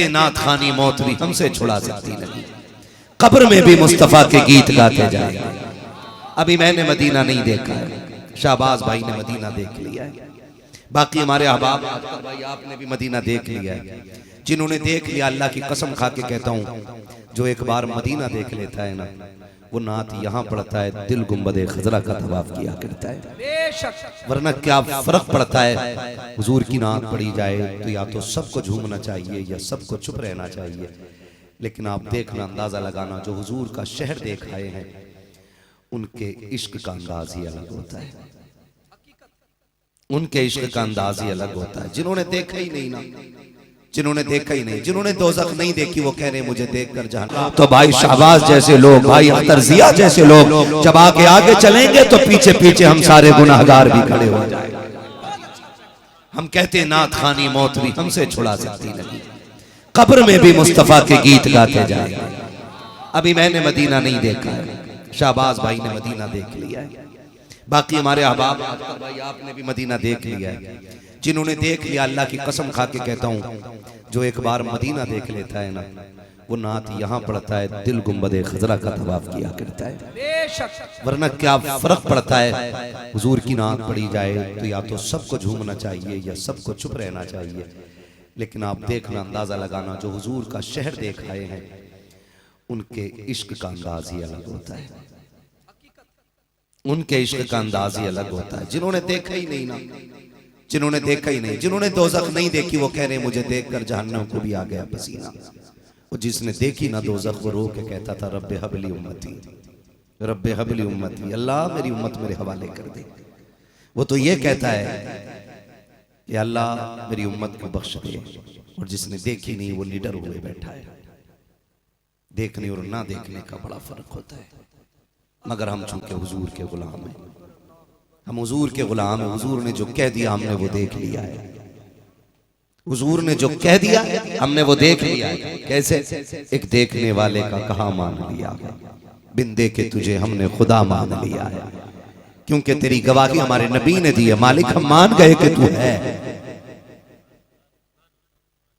नाथ खानी मौत भी हमसे छुड़ा सकती नहीं, कब्र में भी मुस्तफा के गीत गाते जाएंगे। अभी मैंने मदीना नहीं देखा है, शाहबाज भाई ने मदीना देख लिया है, बाकी हमारे अहबाब भाई आपने भी मदीना देख लिया है। जिन्होंने देख लिया, अल्लाह की कसम खा के कहता हूँ, जो एक बार मदीना देख लेता है ना, वो नात यहाँ पड़ता है, दिल गुंबदे खजरा का तवाफ किया करता है। वरना क्या फर्क पड़ता है, हुजूर की नात पड़ी जाए तो या तो सबको झूमना चाहिए या सबको चुप रहना चाहिए। लेकिन आप देखना, अंदाजा लगाना, जो हुजूर का शहर देख आए हैं उनके इश्क का अंदाज ही अलग होता है, उनके इश्क का अंदाज ही अलग होता है। जिन्होंने देखा ही नहीं ना, जिन्होंने देखा ही नहीं, जिन्होंने दोज़ख नहीं देखी, वो कह रहे मुझे देखकर जहां। तो भाई शाहबाज जैसे लोग, भाई अख्तर जिया जैसे लोग जब आगे आगे चलेंगे तो पीछे पीछे हम सारे गुनाहगार भी खड़े हो जाएंगे। हम कहते नाथ खानी मौत भी हमसे छुड़ा सकती नहीं, कब्र में भी मुस्तफा के गीत गाते जाएंगे। अभी मैंने मदीना नहीं देखा है, शाहबाज भाई ने मदीना देख लिया है, बाकी हमारे अहबाब भाई आपने भी मदीना देख लिया है। जिन्होंने देख लिया, अल्लाह की कसम खा के कहता हूँ, जो एक बार मदीना देख लेता है ना, वो नात यहाँ पड़ता है, दिल गुंबदे खजरा का तवाफ किया करता है। वरना क्या फर्क पड़ता है, हुजूर की नात पड़ी जाए तो या तो सबको झूमना चाहिए या सबको चुप रहना चाहिए। लेकिन आप देखना, अंदाजा लगाना, जो हुजूर का शहर देख आए हैं उनके इश्क का अंदाज ही अलग होता है, उनके इश्क का अंदाज ही अलग होता है। जिन्होंने देखा ही नहीं ना, जिन्होंने देखा ही नहीं, जिन्होंने दोज़ख नहीं देखी, वो कह रहे मुझे देखकर जहन्नम को भी आ गया पसीना। वो जिसने देखी ना दोज़ख, वो रो के कहता था रब्बे हबली उम्मती, रब्बे हबली उम्मती, अल्लाह मेरी उम्मत मेरे हवाले कर दे। वो तो ये कहता है कि अल्लाह मेरी उम्मत को बख्श दे। और जिसने देखी नहीं, वो निडर हुए बैठा है। देखने और ना देखने का बड़ा फर्क होता है। मगर हम चूंकि हुजूर के गुलाम हैं, हम हुजूर के गुलाम हैं। हुजूर ने जो कह दिया हमने वो देख लिया है, हुजूर ने जो कह दिया हमने वो देख लिया है। कैसे? एक देखने वाले का कहा मान लिया है, बिन देखे तुझे हमने खुदा मान लिया है। क्योंकि तेरी गवाही हमारे नबी ने दी है, मालिक हम मान गए कि तू है।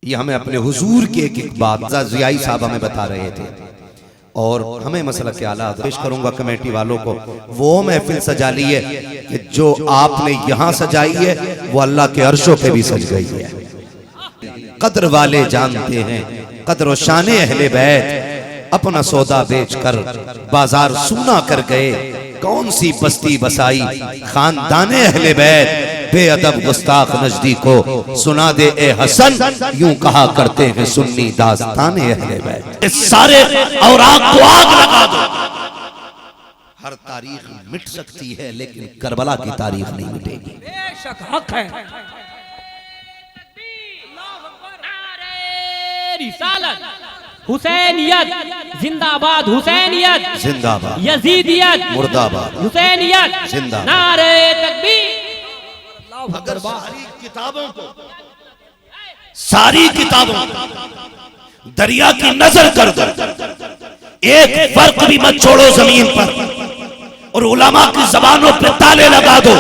ये हमें अपने हुजूर की एक एक बात ज़ियाई साहब हमें बता रहे थे। और हमें मसला के आला पेश करूंगा कमेटी वालों को। वो महफिल सजा ली है कि जो आपने यहां सजाई है वो अल्लाह के अर्शों पे भी सज गई है। कद्र वाले जानते हैं कद्र व शाने अहले बैत, अपना सौदा बेचकर बाजार सूना कर गए। कौन सी बस्ती बसाई खानदाने अहले बैत, बेअदब गुस्ताख नजदी को सुना दे ए हसन, यूं कहा करते हैं सुन्नी दास्ताने अहले बैत। इस सारे और आग को आग लगा दो। हर तारीख मिट सकती है लेकिन करबला की तारीख नहीं मिटेगी। बेशक हक है। रिसालत, हुसैनियत जिंदाबाद, हुसैनियत जिंदाबाद, यजीदियत मुर्दाबाद, हुसैनियत जिंदाबाद, नारे तकबीर। अगर सारी किताबों दरिया की नजर कर दो, एक फर्क भी मत छोड़ो जमीन पर, और उलमा की जबानों पे ताले लगा दो,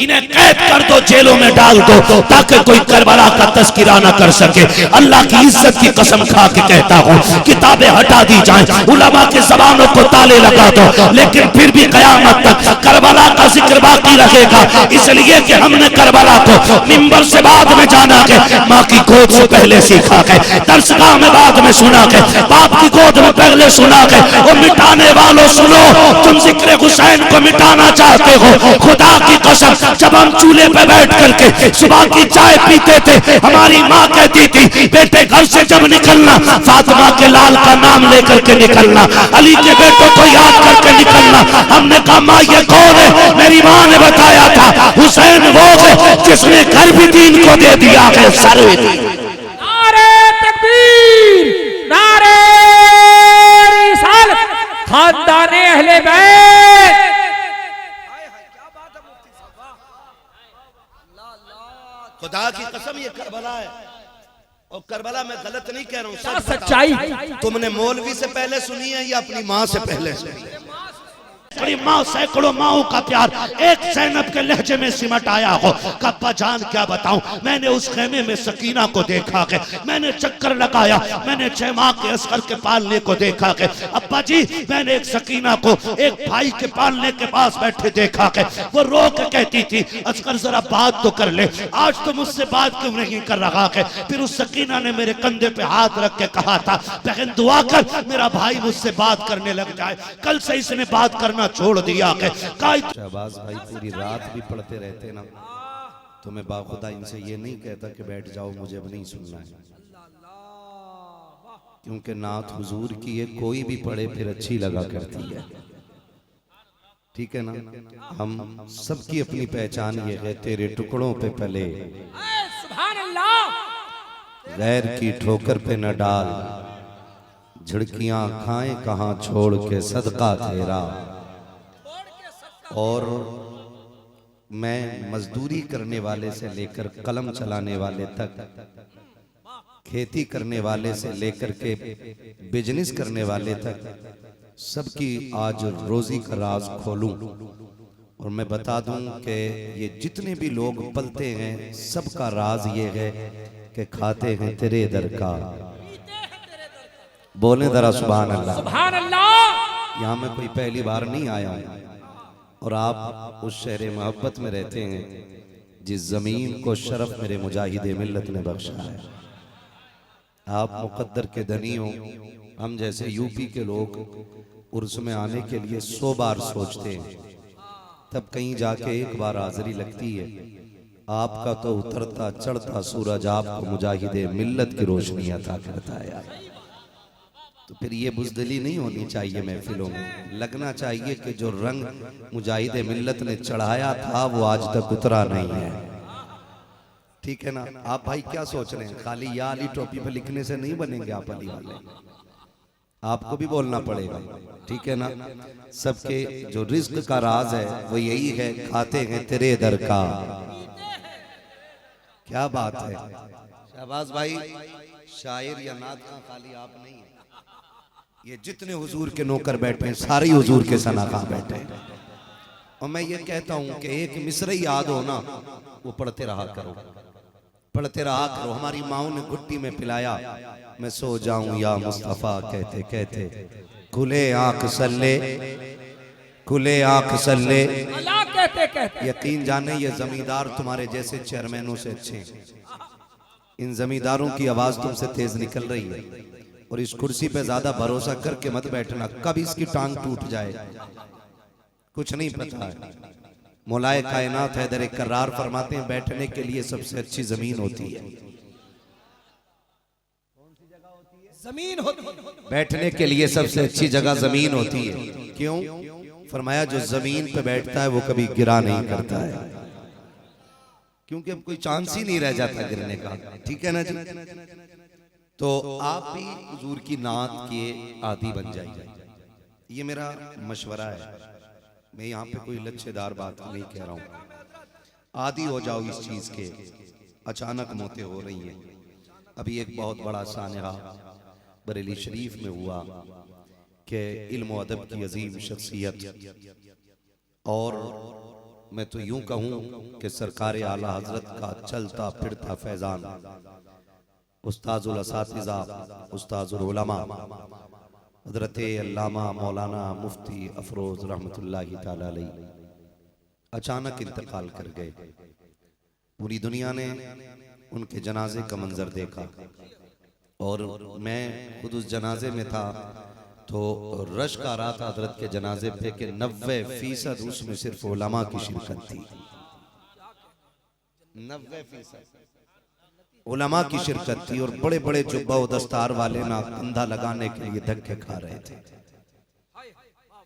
इन्हें कैद कर दो, जेलों में डाल दो, ताकि कोई करबला का तस्करा न कर सके। अल्लाह की इज्जत की कसम खा के कहता हूँ, किताबें हटा दी जाएं, उलमा की जबानों को ताले लगा दो, लेकिन फिर भी कयामत तक करबला का जिक्र बाकी रहेगा। इसलिए कि हमने करबला को मिंबर से बाद में जाना के, माँ की गोद से पहले सीखा के, दरसगाह में बाद में सुना के, बाप की गोद में पहले सुना के। वो मिटाने वालों सुनो, तुम जिक्र हुसैन को मिटाना चाहते हो। खुदा की कसम, जब हम चूल्हे पे बैठ करके सुबह की चाय पीते थे, हमारी माँ कहती थी बेटे घर से जब निकलना फातिमा के लाल का नाम लेकर के निकलना, अली के बेटों को याद करके निकलना। हमने कहा माँ ये कौन है? मेरी माँ ने बताया था हुसैन वो है जिसने घर भी दीन को दे दिया है। सारे नारे तकबीर, नारे रिसालत, खानदाने अहले बैत। खुदा की कसम ये करबला है, और करबला मैं गलत नहीं कह रहा हूँ, सच्चाई। तुमने मौलवी से पहले सुनी है या अपनी माँ से पहले सुनी है? सैकड़ों माओं का प्यार एक ज़ैनब के लहजे में सिमट आया हो। अब्बा जान क्या बताऊं, मैंने उस खेमे में सकीना को देखा के, मैंने चक्कर लगाया, मैंने 6 माह के असगर के पालने को देखा के। अब्बा जी मैंने एक सकीना को एक भाई के पालने के पास बैठे देखा के, वो रो के कहती थी असगर जरा बात तो कर ले, आज तो मुझसे बात क्यों नहीं कर रहा है। फिर उस सकीना ने मेरे कंधे पे हाथ रख के कहा था बहन दुआ कर मेरा भाई मुझसे बात करने लग जाए। कल से इसने बात करना छोड़ दिया है। शहबाज भाई पूरी रात भी पढ़ते रहते ना, तो मैं बाखुदा इनसे ये नहीं कहता कि बैठ जाओ मुझे अब नहीं सुनना है, क्योंकि नात हुजूर की ये कोई भी पढ़े फिर अच्छी लगा करती है, ठीक है ना। हम सबकी अपनी पहचान ये है, तेरे टुकड़ों पे पले सुभान अल्लाह, गैर की ठोकर पे न डाल, झिड़कियां खाएं कहां छोड़ के सदका तेरा। और मैं मजदूरी करने वाले से लेकर कलम चलाने वाले तक, खेती करने वाले से लेकर के बिजनेस करने वाले तक, सबकी आज रोजी का राज खोलूं और मैं बता दूं कि ये जितने भी लोग पलते हैं सबका राज ये है कि खाते हैं तेरे दर का। बोले जरा सुभान अल्लाह। सुभान अल्लाह। यहाँ मैं कोई पहली बार नहीं आया हूं और आप उस शहर मोहब्बत में रहते हैं जिस जमीन को शरफ मेरे मुजाहिदे मिल्लत ने बख्शा है। आप मुकद्दर के धनी हो, हम जैसे यूपी के लोग उर्स में आने के लिए 100 बार सोचते हैं, तब कहीं जाके एक बार हाजिरी लगती है। आपका तो उतरता चढ़ता सूरज आपको मुजाहिदे मिल्लत की रोशनी अता करता है यार। तो फिर ये बुज़दिली नहीं होनी चाहिए महफिलों में, लगना चाहिए कि जो रंग मुजाहिदे मिल्लत ने चढ़ाया था वो आज तक उतरा नहीं है, ठीक है ना। आप भाई क्या सोच रहे हैं, खाली या अली टोपी पे लिखने से नहीं बनेंगे आप अली वाले, आपको भी बोलना पड़ेगा, ठीक है ना। सबके जो रिज्क का राज है वो यही है, खाते हैं तेरे दर का। क्या बात है शहबाज भाई, शायर या नात का खाली आप नहीं है, ये जितने हुजूर के नौकर बैठे हैं सारे हुजूर के सनाखा बैठे हैं। और मैं ये कहता हूं कि एक मिसरे याद हो ना, वो पढ़ते रहा करो, पढ़ते रहा करो। हमारी माओ ने घुट्टी में पिलाया, मैं सो जाऊं या मुस्तफा कहते कहते, खुले आंख सल्ले, खुले आंख सल्ले। अल्लाह कहते कहते यकीन जाने ये जमींदार तुम्हारे जैसे चेयरमैनों से अच्छे हैं। इन जमींदारों की आवाज तुमसे तेज निकल रही है और इस कुर्सी पे ज्यादा भरोसा करके मत बैठना, कब इसकी टांग टूट जाए कुछ नहीं पता है। मौलाए कायनात हैदर करार फरमाते हैं बैठने के लिए सबसे अच्छी जमीन होती है, जमीन होती है, बैठने के लिए सबसे अच्छी जगह जमीन होती है। क्यों? फरमाया जो जमीन पे बैठता है वो कभी गिरा नहीं करता है, क्योंकि अब कोई चांस ही नहीं रह जाता गिरने का, ठीक है ना जी। तो आप भी हुजूर की नात के आदी बन जाइए, ये मेरा मशवरा है। मैं यहाँ पे कोई लच्छेदार बात नहीं कह रहा हूँ, आदी हो जाओ इस चीज के। अचानक मौतें हो रही हैं। अभी एक बहुत बड़ा सानहा बरेली शरीफ में हुआ कि इल्म और अदब की अजीम शख्सियत, और मैं तो यूं कहूँ कि सरकार आला हजरत का चलता फिरता फैजान, उस्ताजुल असातिज़ा, उस्ताजुल उलमा हज़रत अल्लामा मौलाना मुफ्ती अफरोज रहमतुल्लाहि ताला अलैहि अचानक इंतकाल कर गए। पूरी दुनिया ने उनके जनाजे का मंजर देखा और मैं खुद उस जनाजे में था, तो रश्क आ रहा था हजरत के जनाजे पे कि 90% उसमें सिर्फ उलमा की शिरकत थी। 90% उलमा की शिरकत थी और बड़े बड़े जुब्बा और दस्तार वाले ना कंधा लगाने के लिए धक्के खा रहे थे।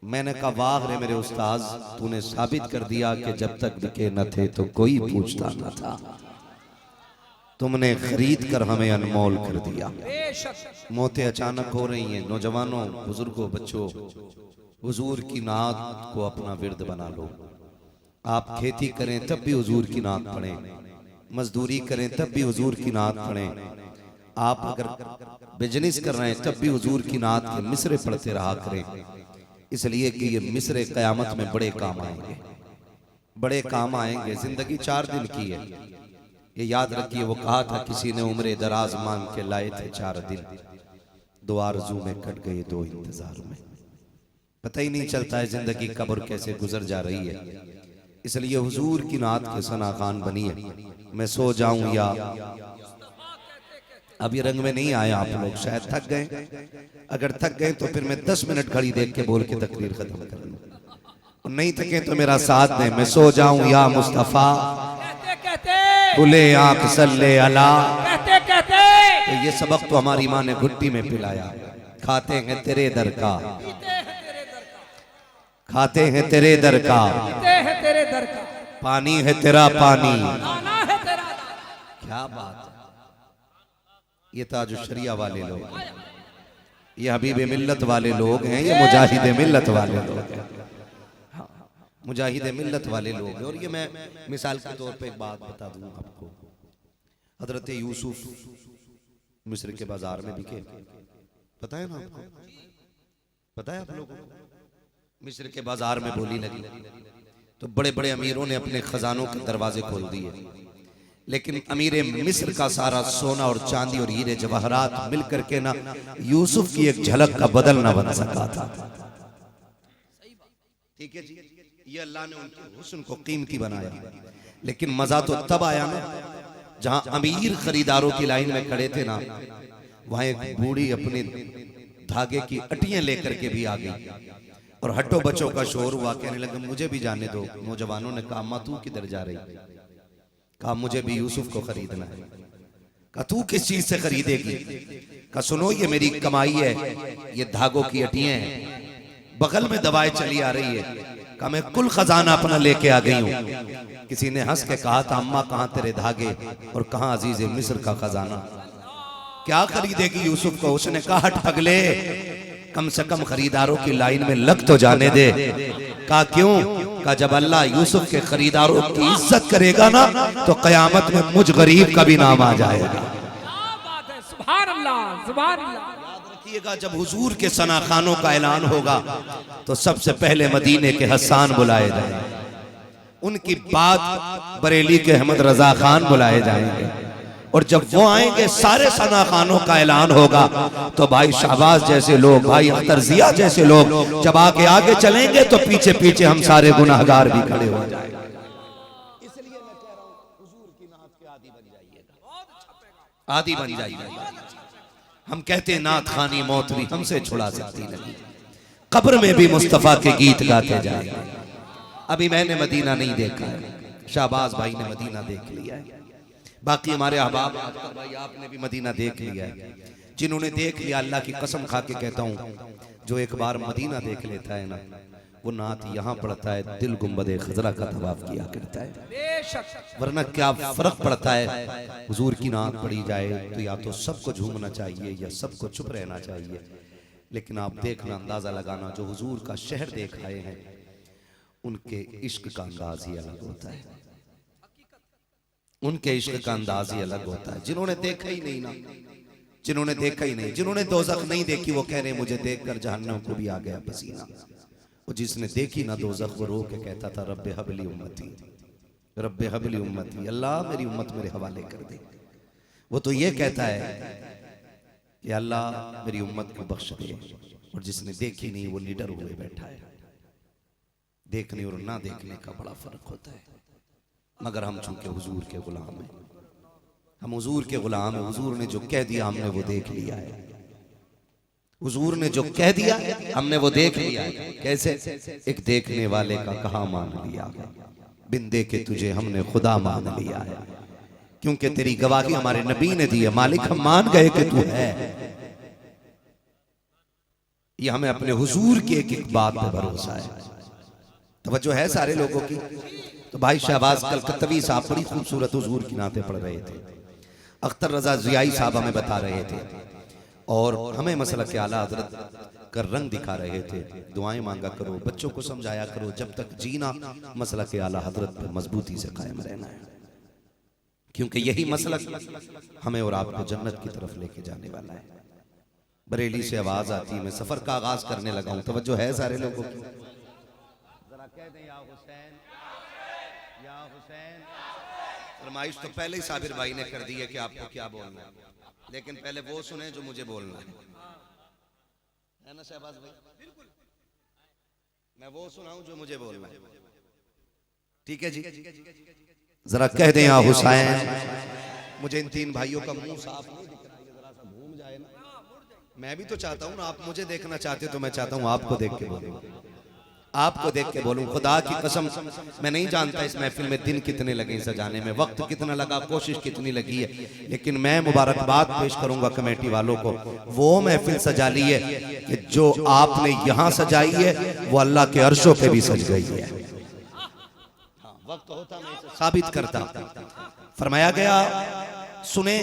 मैंने कहा वाह रे मेरे उस्ताज, तूने साबित कर दिया कि जब तक बिके न थे तो कोई पूछता न था, तुमने खरीद कर हमें अनमोल कर दिया। मौतें अचानक हो रही हैं। नौजवानों, बुजुर्गों, बच्चों, हुजूर की नात को अपना विर्द बना लो। आप खेती करें तब भी हुजूर की नात पढ़ें, मजदूरी करें तब भी हुजूर की नात पढ़ें, आप अगर बिजनेस कर रहे हैं तब भी हुजूर की नात के मिसरे पढ़ते रहा करें। इसलिए कि ये मिस्र क़यामत में बड़े काम आएंगे, बड़े काम आएंगे। जिंदगी 4 दिन की है, ये याद रखिए। वो कहा था किसी ने उम्र दराज मांग के लाए थे 4 दिन, 2 आरज़ू में कट गए 2 इंतजार में। पता ही नहीं चलता है जिंदगी कब और कैसे गुजर जा रही है। इसलिए हुजूर की नात के सना खान बनिए। मैं सो जाऊं या अब ये रंग में नहीं आए आप लोग, शायद थक गए। अगर थक गए तो फिर मैं 10 मिनट घड़ी देख के बोल के तकरीर खत्म कर लूं, और नहीं थके तो मेरा साथ दें। मैं सो जाऊं या मुस्तफा खुले आंख सल्ले अला। तो ये सबक तो हमारी माँ ने घुट्टी में पिलाया। खाते हैं तेरे दर का, खाते हैं तेरे दर का, पानी है तेरा पानी। क्या बात है। ये ताज शरिया वाले लोग हैं, ये हबीब मिल्लत वाले लोग हैं, ये मुजाहिद मिल्लत वाले लोग हैं। हाँ, मुजाहिद मिल्लत वाले लोग हैं। और ये मैं मिसाल के तौर पे एक बात बता दूं आपको। हजरत यूसुफ मिस्र के बाजार में बिके, पता है ना आपको? पता है आप लोगों को? मिस्र के बाजार में बोली लगी तो बड़े बड़े अमीरों ने अपने खजानों के दरवाजे खोल दिए, लेकिन अमीर मिस्र का सारा सोना और चांदी और हीरे जवाहरात मिलकर के ना यूसुफ की एक झलक का बदल ना बन सका था। ठीक है जी, ये अल्लाह ने उनके हुस्न को कीमती बनाया। लेकिन मजा तो तब आया ना जहां अमीर खरीदारों की लाइन में खड़े थे ना, वहां एक बूढ़ी अपने धागे की अटियां लेकर के भी आ गई और हट्टो बच्चों का शोर हुआ। कहने लगे मुझे भी जाने दो। नौजवानों ने कहा अम्मा तू किधर जा रही? कहा मुझे भी यूसुफ को खरीदना है। कहा तू किस चीज से खरीदेगी? कहा सुनो ये मेरी कमाई है, ये धागों की अटियां हैं, बगल में दवाएं चली आ रही है। कहा मैं कुल खजाना अपना लेके आ गई हूँ। किसी ने हंस के कहा था अम्मा कहाँ तेरे धागे और कहाँ अजीज मिस्र का खजाना? क्या खरीदेगी यूसुफ को? उसने कहा ठगले, कम से कम खरीदारों की लाइन में लग तो जाने दे। कहा क्यों? कहा जब अल्लाह यूसुफ के खरीदारों की इज्जत करेगा ना तो कयामत में मुझ गरीब का भी नाम आ जाएगा। सुभान अल्लाह, सुभान अल्लाह। याद रखिएगा जब हुजूर के सना खानों का ऐलान होगा तो सबसे पहले मदीने के हसन बुलाए जाएंगे, उनकी बात बरेली के अहमद रजा खान बुलाए जाएंगे, और जब वो आएंगे सारे सना खानों का ऐलान होगा तो भाई शाहबाज जैसे लोग, भाई अख्तर जिया जैसे लोग जब आगे आगे चलेंगे तो पीछे पीछे हम सारे गुनाहगार भी खड़े हो जाएंगे। इसलिए मैं कह रहा हूं हुजूर की नात के आदी बन जाइएगा, आदी बन जाइएगा। हम कहते हैं नात खानी मौत भी हमसे छुड़ा सकती नहीं, कब्र में भी मुस्तफा के गीत गाते जाएंगे। अभी मैंने मदीना नहीं देखा है, शाहबाज भाई ने मदीना देख लिया है, बाकी हमारे अहबाब भाई आपने भी मदीना देख लिया है। जिन्होंने देख लिया अल्लाह की कसम खा के कहता हूँ, जो एक बार मदीना देख लेता है ना वो नात यहाँ पढ़ता है दिल गुंबदे खजरा का तवाफ किया करता है। वरना क्या फर्क पड़ता है? हुजूर की नात पढ़ी जाए तो या तो सबको झूमना चाहिए या सबको चुप रहना चाहिए। लेकिन आप देखना, अंदाजा लगाना, जो हुजूर का शहर देख आए हैं उनके इश्क का अंदाज ही अलग होता है, उनके इश्क का अंदाज ही अलग होता है। जिन्होंने देखा ही नहीं ना, जिन्होंने देखा ही नहीं, जिन्होंने दोज़ख नहीं देखी वो कह रहे मुझे देखकर जहन्नम को भी आ गया पसीना। वो जिसने देखी ना दोज़ख वो रो के कहता था रब्बे हबली उम्मती, रब्बे हबली उम्मती, अल्लाह मेरी उम्मत मेरे हवाले कर दे। वो तो ये कहता है कि अल्लाह मेरी उम्मत को बख्श दे, और जिसने देखी नहीं वो निडर हुए बैठा है। देखने और ना देखने का बड़ा फर्क होता है। मगर हम चूंकि हुजूर के गुलाम हैं, हम हुजूर के गुलाम हैं। हुजूर ने जो कह दिया हमने वो देख लिया है, हुजूर ने जो कह दिया हमने वो देख लिया है। कैसे? एक देखने वाले का कहा मान लिया, बिन देखे तुझे हमने खुदा मान लिया है, क्योंकि तेरी गवाही हमारे नबी ने दी है। मालिक हम मान गए कि तू है। ये हमें अपने हुजूर की एक एक बात पे भरोसा है। तवज्जो है सारे लोगों की? तो भाई शहबाज कलकत्तवी साहब बड़ी खूबसूरत हुजूर की नाते पढ़ रहे थे, अख्तर रजा जियाई साहब हमें बता रहे थे, और हमें मसला के आला हजरत का रंग दिखा रहे थे। दुआएं मांगा करो, बच्चों को समझाया करो, जब तक जीना मसला के आला हजरत पर मजबूती से कायम रहना है, क्योंकि यही मसला हमें और आपको जन्नत की तरफ लेके जाने वाला है। बरेली से आवाज आती है, मैं सफर का आगाज करने लगा हूं। तवज्जो है सारे लोगों की? जरा कह दें या हुसैन, या हुसैन। फरमाइश तो पहले ही साबिर भाई ने कर दी है कि आपको क्या बोलना है, लेकिन पहले वो सुने जो मुझे बोलना है ना शहबाज भाई? बिल्कुल, मैं वो सुनाऊं जो मुझे बोलना है। ठीक है जी, जरा कह दें या हुसैन। मुझे इन तीन भाइयों का मुंह साफ नहीं दिख रहा है, जरा सा घूम जाए ना। मैं भी तो चाहता हूं ना, आप मुझे देखना चाहते तो मैं चाहता हूं आपको देख के बोलूं, आपको देख के बोलूं। खुदा की कसम, मैं नहीं जानता इस महफिल में दिन कितने लगे सजाने में, वक्त कितना लगा, कोशिश कितनी लगी है, लेकिन मैं मुबारकबाद पेश करूंगा कमेटी वालों को। वो महफिल सजा ली है कि जो आपने यहां सजाई है वो अल्लाह के अर्शों पे भी सज गई है। वक्त होता मैं साबित करता। फरमाया गया सुने,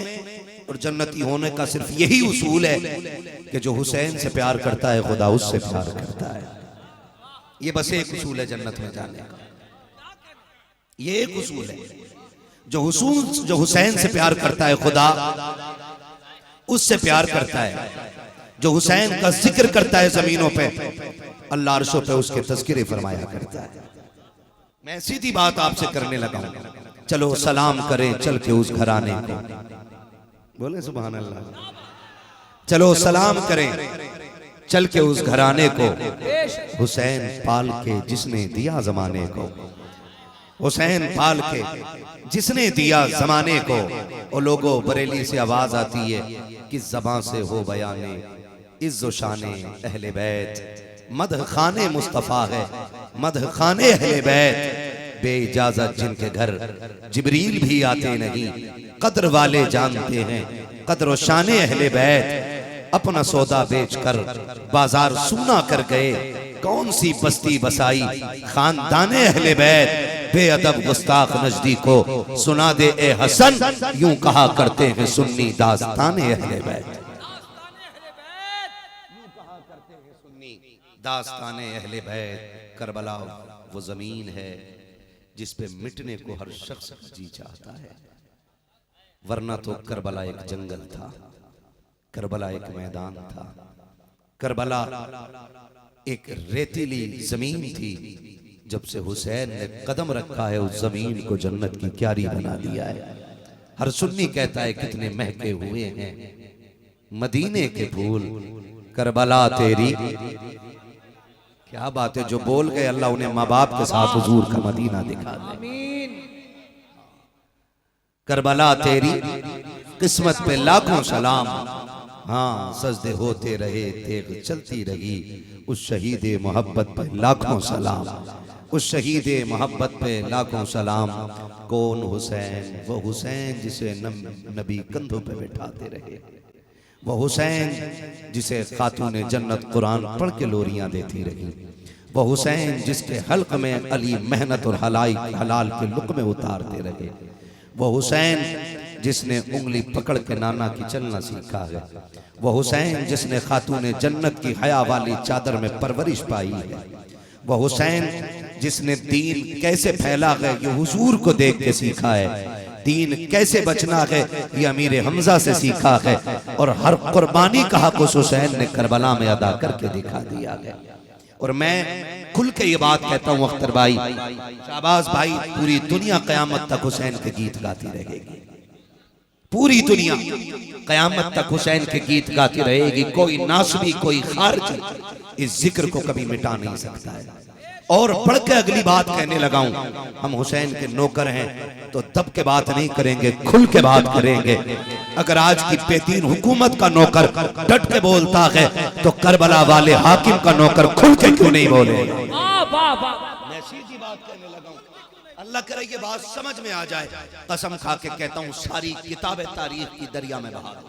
और जन्नती होने का सिर्फ यही उसूल है कि जो हुसैन से प्यार करता है खुदा उससे प्यार करता है। ये बस एक उसूल है जन्नत में जाने का, ये एक उसूल है। जो हुसैन से प्यार करता है खुदा उससे प्यार करता है। जो हुसैन का जिक्र करता है जमीनों पे, अल्लाह अर्शों पे उसके तज़किरे फरमाया करता है। मैं सीधी बात आपसे करने लगा हूं, चलो सलाम करें चल के उस घराने को, बोले सुभान अल्लाह। चलो सलाम करें चल के उस घराने को, हुसैन पाल के जिसने दिया जमाने को, हुसैन पाल के जिसने दिया जमाने को। और लोगों बरेली से आवाज आती है कि ज़बां से हो बयाने इज़्ज़ो शाने अहले बैत, मदह खाने मुस्तफ़ा है मदह खाने अहले बैत। बेइजाजत जिनके घर जिब्रील भी आते नहीं, कद्र वाले जानते हैं कद्र व शाने अहले बैत। अपना सौदा बेचकर बाजार सूना कर गए, कौन सी बस्ती बसाई खानदाने अहले बैत। बेअदब गुस्ताख नजदी को सुना दे ए हसन, यूं कहा करते हैं सुन्नी दास्ताने अहले बैत। दास्ताने अहले बैत। करबला वो जमीन है जिस पे मिटने को हर शख्स जी चाहता है, वरना तो करबला एक जंगल था, करबला एक मैदान था, करबला एक रेतीली जमीन थी। जब से हुसैन ने कदम रखा है उस जमीन को जन्नत की क्यारी बना दिया है। हर सुन्नी कहता है कितने महके हुए हैं मदीने के फूल, करबला तेरी। क्या बात है, जो बोल गए अल्लाह उन्हें माँ बाप के साथ हुजूर का मदीना दिखा दे। करबला तेरी किस्मत पे लाखों सलाम, हाँ सजदे होते रहे तेग चलती रही। उस शहीद मोहब्बत पे लाखों सलाम, उस शहीद मोहब्बत पे लाखों सलाम। कौन हुसैन? वो हुसैन जिसे नबी कंधों पे बैठाते रहे, वो हुसैन जिसे खातून जन्नत कुरान पढ़ के लोरियां देती रही, वो हुसैन जिसके हल्क में अली मेहनत और हलाल के लुक़्मे उतारते रहे, वो हुसैन जिसने उंगली पकड़ के नाना की चलना सीखा है, वो हुसैन जिसने खातून जन्नत की हया वाली चादर में परवरिश पाई है, वो हुसैन जिसने दीन कैसे फैला है ये हुजूर को देख के सीखा है, दीन कैसे बचना है ये अमीर हमजा से सीखा है, और हर कुर्बानी का हक उस हुसैन ने करबला में अदा करके दिखा दिया है। और मैं खुल के ये बात कहता हूँ अख्तर भाई, शाहबाज भाई, पूरी दुनिया कयामत तक हुसैन के गीत गाती रहेगी, पूरी दुनिया कयामत तक हुसैन के गीत गाती रहेगी। कोई नासबी कोई खारजी इस जिक्र को कभी मिटा नहीं सकता है। और बढ़ के अगली बात कहने लगा हूं, हम हुसैन के नौकर हैं तो दब के बात नहीं करेंगे, खुल के बात करेंगे। अगर आज की बेदीन हुकूमत का नौकर डट के बोलता है तो करबला वाले हाकिम का नौकर खुल के क्यों नहीं बोले? मैं सीधी बात कहने लगा हूं, अल्लाह करे ये बात समझ में आ जाए। कसम खा के कहता हूं सारी किताबें तारीख की दरिया में बहा दो,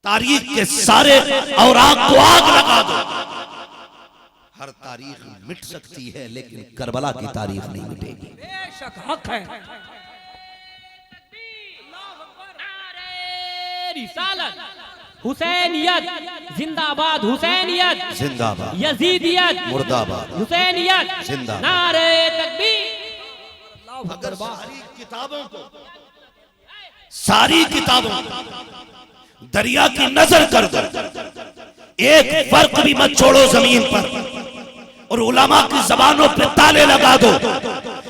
तारीख के सारे औराक को आग लगा दो। हर तारीख मिट सकती है लेकिन करबला की तारीख नहीं मिटेगी। बेशक हक है। रिसालत हुसैनियत जिंदाबाद, हुसैनियत जिंदाबाद, यजीदियत मुर्दाबाद, हुसैनियत जिंदाबाद। नारे तकबीर। अगर सारी किताबों को दरिया की नजर कर दो, एक फर्क भी मत छोड़ो जमीन पर, और उलमा की जबानों पे ताले लगा दो,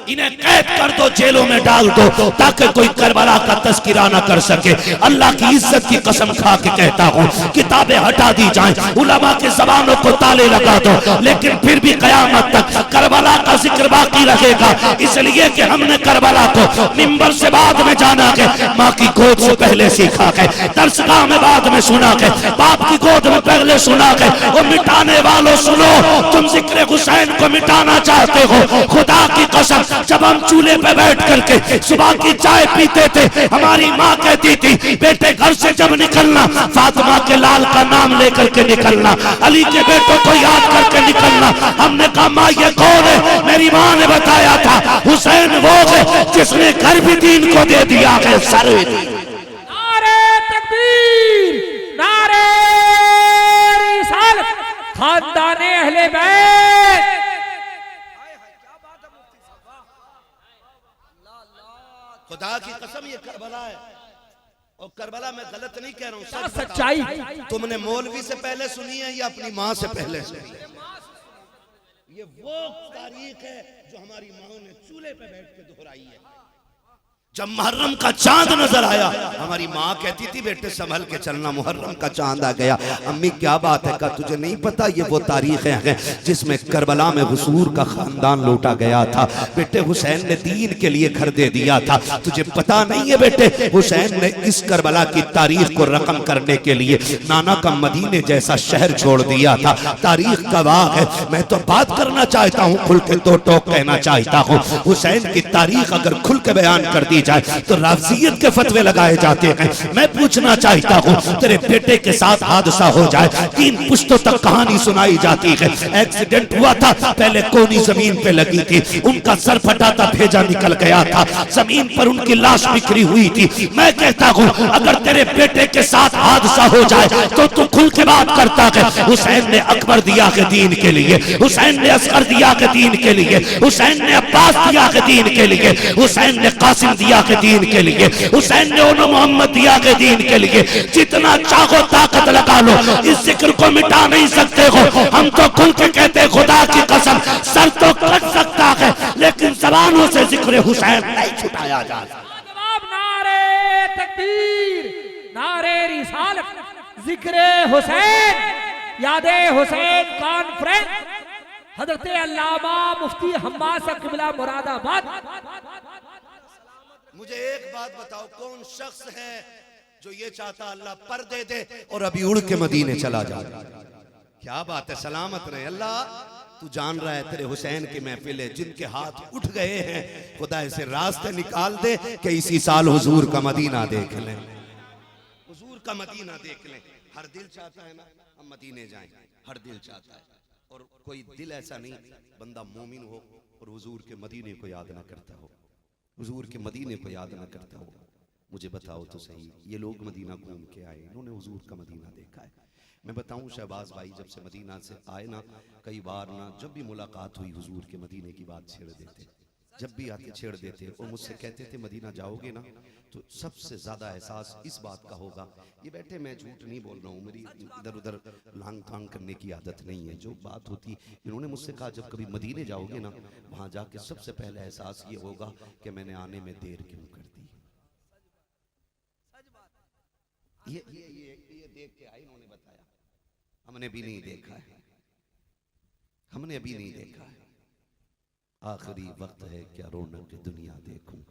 इन्हें कैद कर दो, जेलों में डाल दो, ताकि कोई करबला का तस्करा ना कर सके। अल्लाह की इज्जत की कसम खा के कहता हूँ, किताबें हटा दी जाएं, उलमा की जबानों को ताले लगा दो, लेकिन फिर भी कयामत तक करबला का जिक्र बाकी रहेगा। इसलिए कि हमने करबला को मिंबर से बाद में जाना के, माँ की गोद से पहले सीखा के, दरसगाह में बाद में सुना के, बाप की गोद में पहले सुना के। वो मिटाने वालों सुनो, तुम जिक्र हुसैन को मिटाना चाहते हो, खुदा की कसम जब हम चूल्हे पे बैठ करके सुबह की चाय पीते थे, हमारी माँ कहती थी बेटे घर से जब निकलना फातिमा के लाल का नाम लेकर के निकलना, अली के बेटों को याद करके निकलना। हमने कहा माँ ये कौन है? मेरी माँ ने बताया था हुसैन वो है जिसने घर भी दीन को दे दिया है। सर नारे तकबीर, नारे रिसालत, खानदाने अहले बैत। खुदा की कसम ये करबला है, और करबला मैं गलत नहीं कह रहा हूँ, सच सच्चाई। तुमने मौलवी से पहले सुनी है या अपनी माँ से पहले सुनी है? ये वो तारीख है जो हमारी माँ ने चूल्हे पे बैठ के दोहराई है। जब मुहर्रम का चांद नजर आया, हमारी माँ कहती थी बेटे संभल के चलना, मुहर्रम का चांद आ गया। अम्मी क्या बात है? का तुझे नहीं पता ये वो तारीखें हैं जिसमें करबला में हुजूर का खानदान लूटा गया था। बेटे हुसैन ने दीन के लिए घर दे दिया था, तुझे पता नहीं है बेटे? हुसैन ने इस करबला की तारीख को रकम करने के लिए नाना का मदीने जैसा शहर छोड़ दिया था। तारीख का वाक़ है। मैं तो बात करना चाहता हूँ, खुल के दो टोक कहना चाहता हूँ। हुसैन की तारीख अगर खुल के बयान कर दी जाए तो राफजियत के फतवे लगाए जाते हैं। मैं पूछना चाहता हूँ, तेरे बेटे के साथ हादसा हो जाए, 3 पुश्तों तक कहानी सुनाई जाती है। एक्सीडेंट हुआ था, पहले कोनी जमीन पे लगी थी, उनका सर फटा था, भेजा निकल गया था, जमीन पर उनकी लाश बिखरी हुई थी। मैं कहता हूँ अगर तेरे बेटे के साथ हादसा हो जाए तो तू खुल के बात करता है। हुसैन ने अकबर दिया के दीन के लिए, हुसैन ने असगर दिया के दीन के लिए, हुसैन ने अब्बास दिया के दीन के लिए, हुसैन ने कासिम दिया के दीन के लिए, हुसैन ने उन्हें मोहम्मद दिया के दीन के लिए। जितना चाहो ताकत लगा लो, इस जिक्र को मिटा नहीं सकते हो। हम तो खुल के कहते खुदा की कसम, सर तो कट सकता है लेकिन जबानों से जिक्र हुसैन नहीं छुटाया जा सकता। जवाब नारे तकबीर, नारे रिसालत, जिक्र हुसैन, यादे हुसैन कॉन्फ्रेंस, हजरत अल्लामा मुफ्ती हम्मास किबला मुरादाबाद। मुझे एक बात बताओ, कौन शख्स है जो ये चाहता अल्लाह पर दे दे और अभी उड़ के मदीने चला जाए? क्या बात है, सलामत रहे। अल्लाह तू जान रहा है तेरे हुसैन की महफिल है, जिनके हाथ उठ गए हैं, खुदा ऐसे रास्ते निकाल दे कि इसी साल हुजूर का मदीना देख लें, हुजूर का मदीना देख लें। हर दिल चाहता है ना हम मदीने जाएं, हर दिल चाहता है, और कोई दिल ऐसा नहीं बंदा मोमिन हो और हुजूर के मदीने को याद ना करता हो, हुजूर के मदीने को याद ना करता हो। मुझे बताओ तो सही, ये लोग मदीना घूम के आए, इन्होंने हुजूर का मदीना देखा है? मैं बताऊं शहबाज भाई, जब से मदीना से आए ना, कई बार ना जब भी मुलाकात हुई हुजूर के मदीने की बात छेड़ देते, जब भी आते छेड़ देते, और मुझसे कहते थे मदीना जाओगे ना तो सबसे ज्यादा एहसास इस बात का होगा। ये बैठे, मैं झूठ नहीं बोल रहा हूँ, मेरी इधर उधर लांग तांग करने की आदत नहीं है। जो बात होती, इन्होंने मुझसे कहा जब कभी मदीने जाओगे ना, वहां जाके सबसे पहले एहसास ये होगा कि मैंने आने में देर क्यों कर दी। ये देख के आए, इन्होंने बताया, हमने भी नहीं देखा है, हमने अभी नहीं देखा है। आखिरी वक्त है क्या रौनक की दुनिया देखूं,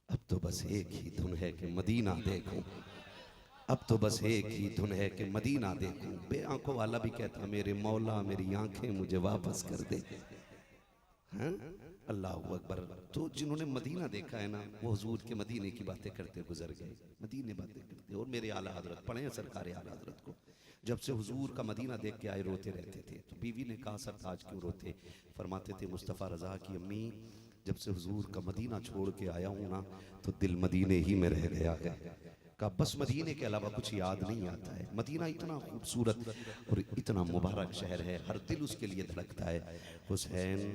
अब तो बस एक ही धुन है कि मदीना देखूं, अब तो बस एक ही धुन है कि मदीना देखूं। बे आंखों वाला भी कहता मेरे मौला मेरी आंखें मुझे वापस कर दे। हाँ? अल्लाह अकबर। तो जिन्होंने मदीना देखा है ना, वो हुजूर के मदीने की बातें करते गुजर गए, मदीने बातें करते। और मेरे आला हजरत पढ़े हैं सरकार आला हजरत को, जब से हुजूर का मदीना देख के आए रोते रहते थे। तो बीवी ने कहा सरताज क्यों रोते? फरमाते थे मुस्तफ़ा रज़ा की अम्मी, जब से हुजूर का मदीना छोड़ के आया हूँ ना, तो दिल मदीने ही में रह गया है। का बस मदीने के अलावा कुछ याद नहीं आता है। मदीना इतना खूबसूरत और इतना मुबारक शहर है, हर दिल उसके लिए धड़कता है। हुसैन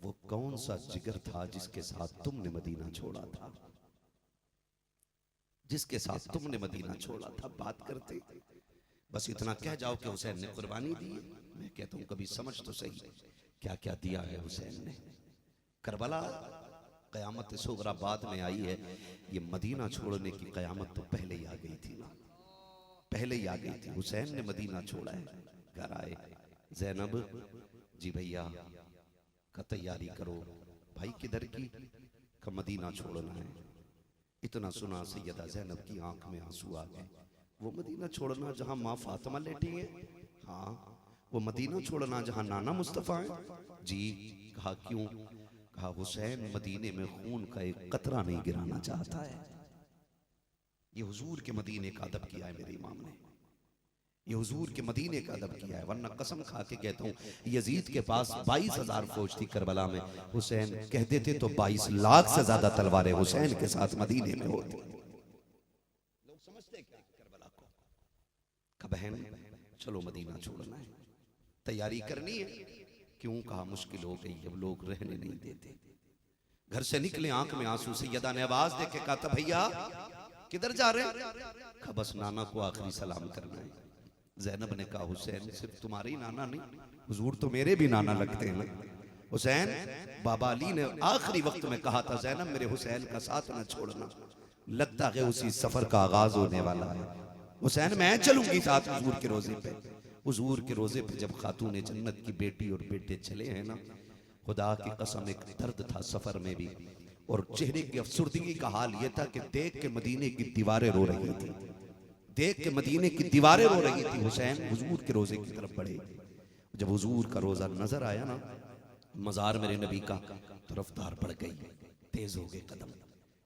वो कौन सा जिगर था जिसके साथ तुमने मदीना छोड़ा था? जिसके साथ तुमने मदीना छोड़ा था बात करते, बस इतना कह जाओ कि हुसैन ने कुर्बानी दी है। मैं कहता हूं कभी समझ तो सही क्या क्या दिया है हुसैन ने। करबला क़यामत सुगरा बाद में आई है, ये मदीना छोड़ने की क़यामत तो पहले ही आ गई थी ना, पहले ही आ गई थी। हुसैन ने मदीना छोड़ा है, घर आए, ज़ैनब जी भैया का तैयारी करो। भाई किधर की? का मदीना छोड़ना है। इतना सुना सैयदा ज़ैनब की आंख में आंसू आ गए। वो मदीना छोड़ना जहां माँ फातिमा लेटी है, हाँ वो मदीना छोड़ना जहां नाना मुस्तफ़ा है। जी कहा क्यों? कहा हुसैन मदीने में खून का एक कतरा नहीं गिराना चाहता है। ये हुजूर के मदीने का अदब किया है मेरे इमाम ने, ये हुजूर के मदीने का अदब किया है। वरना कसम खा के कहता हूँ यजीद के पास 22,000 फौज थी करबला में, हुसैन कह देते तो 22 लाख से ज्यादा तलवारें हुसैन के साथ मदीने में होती। लोग समझते क्या करबला को? का बहन चलो मदीना छोड़ना है, तैयारी करनी है। क्यों? कहा मुश्किल हो गई, अब लोग रहने नहीं देते। घर से निकले आंख में आंसू। सैयदा ने आवाज दे के कहा था भैया किधर जा रहे? कहा बस नाना को आखिरी सलाम करना है। ज़ैनब ने कहा हुसैन सिर्फ तुम्हारे ही नाना नहीं, हुजूर तो मेरे भी नाना लगते हैं। हुसैन बाबा अली ने आखिरी वक्त में कहा था ज़ैनब मेरे हुसैन का साथ न छोड़ना, लगता है उसी सफर का आगाज होने वाला है। हुसैन मैं चलूंगी साथ हुजूर के रोजे पे। हुजूर के रोजे पे जब खातून जन्नत की बेटी और बेटे चले हैं ना, खुदा की कसम एक दर्द था सफर में भी, और चेहरे की अफसुर्दगी का हाल यह था कि देख के मदीने की दीवारें रो रही थी, देख के मदीने की दीवारें रो रही थी। हुसैन हुजूर के रोजे की तरफ बढ़े। जब हुजूर का रोजा नजर आया ना मजार मेरे नबी का, तो रफ्तार बढ़ गई, तेज हो गए कदम,